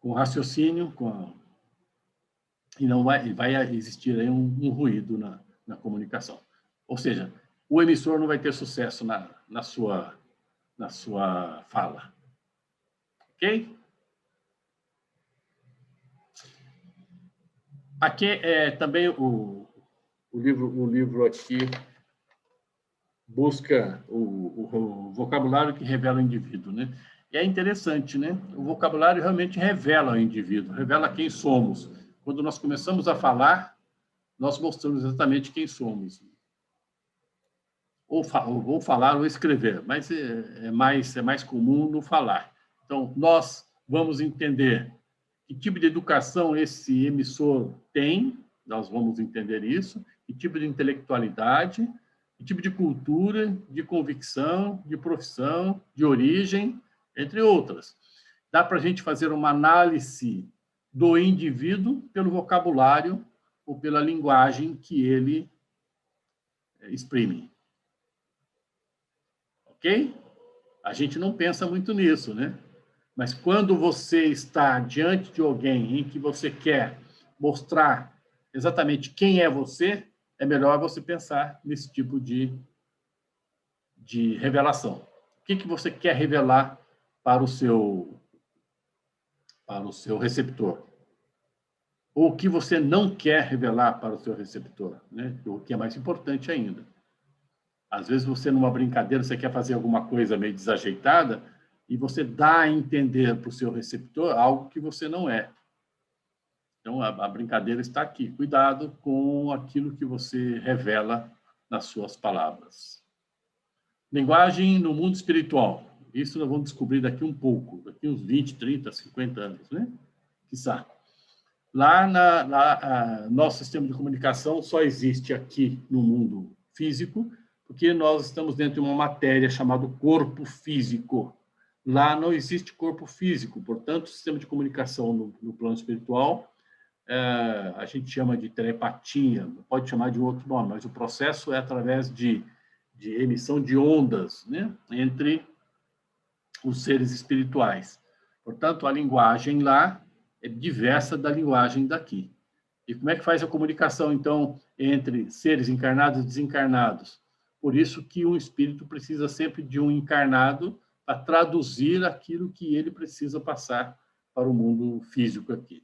o raciocínio, e não vai existir aí um ruído na comunicação. Ou seja, o emissor não vai ter sucesso na sua fala. Ok? Aqui também o livro aqui busca o vocabulário que revela o indivíduo, né? E é interessante, né? O vocabulário realmente revela o indivíduo, revela quem somos. Quando nós começamos a falar, nós mostramos exatamente quem somos. Ou falar ou escrever, mas é mais comum no falar. Então, nós vamos entender que tipo de educação esse emissor tem, nós vamos entender isso, que tipo de intelectualidade, que tipo de cultura, de convicção, de profissão, de origem, entre outras. Dá para a gente fazer uma análise do indivíduo pelo vocabulário ou pela linguagem que ele exprime. Ok? A gente não pensa muito nisso, né? Mas quando você está diante de alguém em que você quer mostrar exatamente quem é você, é melhor você pensar nesse tipo de revelação. O que você quer revelar para o seu receptor? Ou o que você não quer revelar para o seu receptor, né? O que é mais importante ainda. Às vezes você, numa brincadeira, você quer fazer alguma coisa meio desajeitada e você dá a entender para o seu receptor algo que você não é. Então, a brincadeira está aqui. Cuidado com aquilo que você revela nas suas palavras. Linguagem no mundo espiritual. Isso nós vamos descobrir daqui um pouco, daqui uns 20, 30, 50 anos, né? Quiçá. Lá nosso sistema de comunicação só existe aqui no mundo físico, porque nós estamos dentro de uma matéria chamada corpo físico. Lá não existe corpo físico, portanto, o sistema de comunicação no plano espiritual, a gente chama de telepatia, pode chamar de outro nome, mas o processo é através de emissão de ondas, né, entre os seres espirituais. Portanto, a linguagem lá é diversa da linguagem daqui. E como é que faz a comunicação, então, entre seres encarnados e desencarnados? Por isso que um espírito precisa sempre de um encarnado para traduzir aquilo que ele precisa passar para o mundo físico aqui.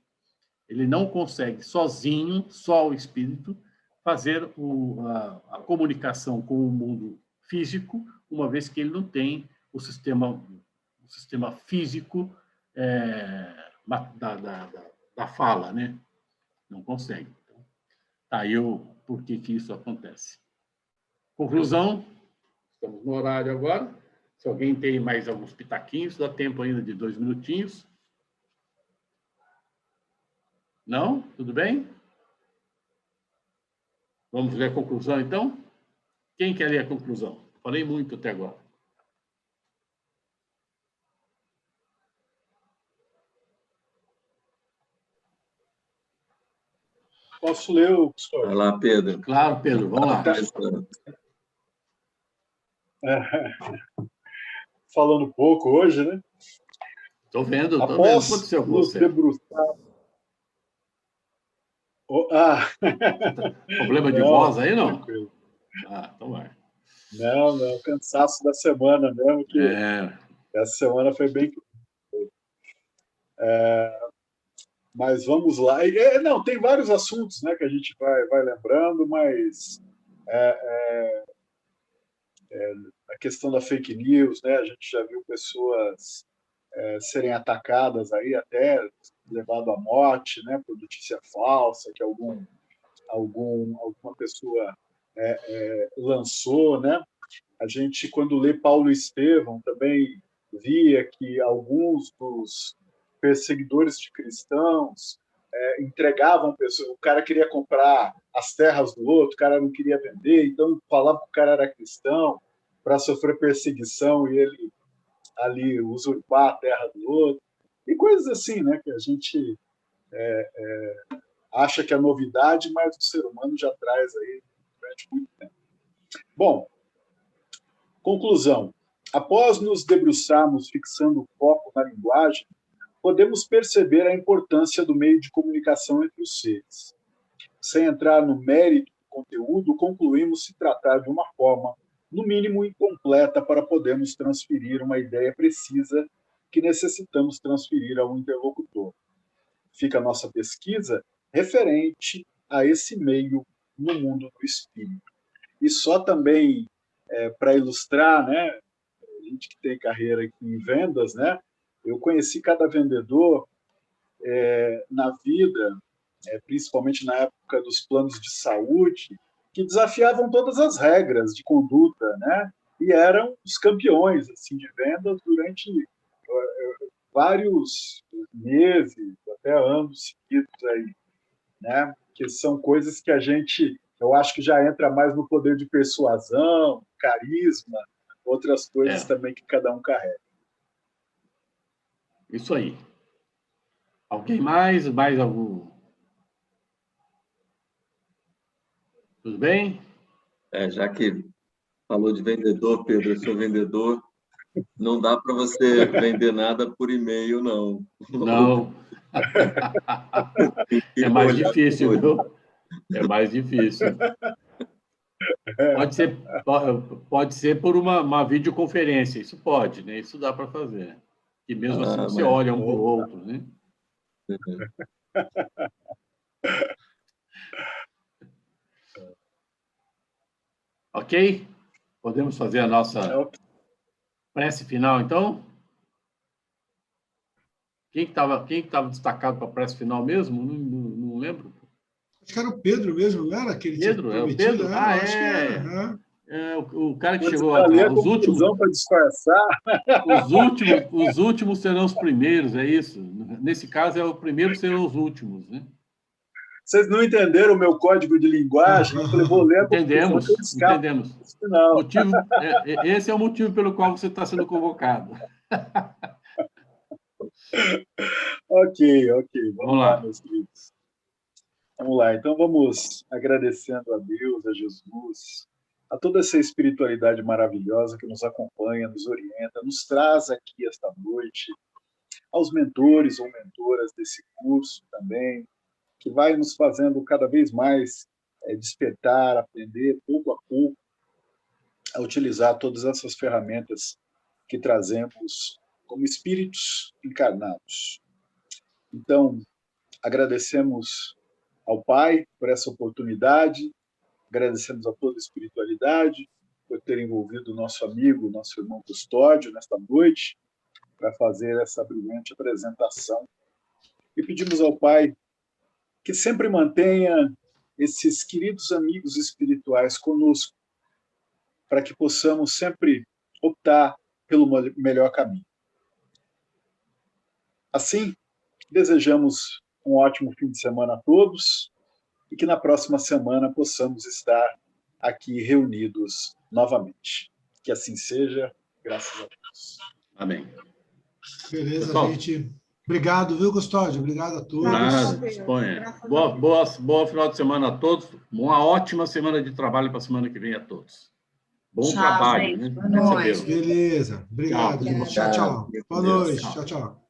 Ele não consegue sozinho, só o espírito, fazer a comunicação com o mundo físico, uma vez que ele não tem o sistema físico da fala, né? Não consegue. Então, tá aí por que isso acontece. Conclusão, estamos no horário agora. Se alguém tem mais alguns pitaquinhos, dá tempo ainda de 2 minutinhos. Não? Tudo bem? Vamos ler a conclusão, então? Quem quer ler a conclusão? Falei muito até agora. Posso ler, professor? Vai lá, Pedro. Claro, Pedro, vamos lá. Falando pouco hoje, né? Estou vendo, estou vendo. Após Aconteceu com nos você. debruçar... Problema de voz aí, não? Tranquilo. Então vai. Não, cansaço da semana mesmo, que essa semana foi bem... Mas vamos lá. Não, tem vários assuntos, né, que a gente vai lembrando, mas a questão da fake news, né, a gente já viu pessoas serem atacadas aí, até levado à morte, né, por notícia falsa que alguma pessoa lançou, né? A gente, quando lê Paulo Estevão, também via que alguns dos perseguidores de cristãos entregavam pessoas. O cara queria comprar as terras do outro, o cara não queria vender, então falava que o cara era cristão para sofrer perseguição e ele ali usurpar a terra do outro. E coisas assim, né, que a gente acha que é novidade, mas o ser humano já traz aí durante muito tempo. Bom, conclusão. Após nos debruçarmos fixando o foco na linguagem, podemos perceber a importância do meio de comunicação entre os seres. Sem entrar no mérito do conteúdo, concluímos se tratar de uma forma, no mínimo, incompleta para podermos transferir uma ideia precisa que necessitamos transferir ao interlocutor. Fica a nossa pesquisa referente a esse meio no mundo do espírito. E só também, para ilustrar, né, a gente que tem carreira aqui em vendas, né, eu conheci cada vendedor na vida, principalmente na época dos planos de saúde, que desafiavam todas as regras de conduta, né? E eram os campeões assim, de vendas durante vários meses, até anos seguidos aí, né? Que são coisas que eu acho que já entra mais no poder de persuasão, carisma, outras coisas também que cada um carrega. Isso aí. Alguém mais? Mais algum? Tudo bem? Já que falou de vendedor, Pedro, eu sou vendedor, não dá para você vender nada por e-mail, não. Não. É mais difícil, viu? É mais difícil. Pode ser por uma videoconferência, isso pode, né? Isso dá para fazer. E mesmo assim você olha um para o outro, né? Ok? Podemos fazer a nossa prece final, então? Quem estava destacado para a prece final mesmo? Não lembro. Acho que era o Pedro mesmo, não era? Aquele Pedro? É o Pedro? Acho que era. O cara que chegou os últimos para disfarçar. Os últimos serão os primeiros, é isso? Nesse caso, o primeiro serão os últimos, né? Vocês não entenderam o meu código de linguagem? Eu falei, vou ler. Entendemos. Esse é o motivo pelo qual você está sendo convocado. Ok. Vamos lá, meus queridos. Vamos lá. Então, vamos agradecendo a Deus, a Jesus, a toda essa espiritualidade maravilhosa que nos acompanha, nos orienta, nos traz aqui esta noite, aos mentores ou mentoras desse curso também, que vai nos fazendo cada vez mais despertar, aprender pouco a pouco a utilizar todas essas ferramentas que trazemos como espíritos encarnados. Então, agradecemos ao Pai por essa oportunidade, agradecemos a toda a espiritualidade por ter envolvido o nosso amigo, nosso irmão Custódio, nesta noite, para fazer essa brilhante apresentação. E pedimos ao Pai que sempre mantenha esses queridos amigos espirituais conosco, para que possamos sempre optar pelo melhor caminho. Assim, desejamos um ótimo fim de semana a todos e que na próxima semana possamos estar aqui reunidos novamente. Que assim seja, graças a Deus. Amém. Beleza, pessoal. Gente. Obrigado, viu, Custódio? Obrigado a todos. Nada, disponha. Boa final de semana a todos. Uma ótima semana de trabalho para a semana que vem a todos. Bom trabalho. Gente. Né? Boa noite. Beleza. Obrigado. Tchau. Tchau. Boa noite. Tchau.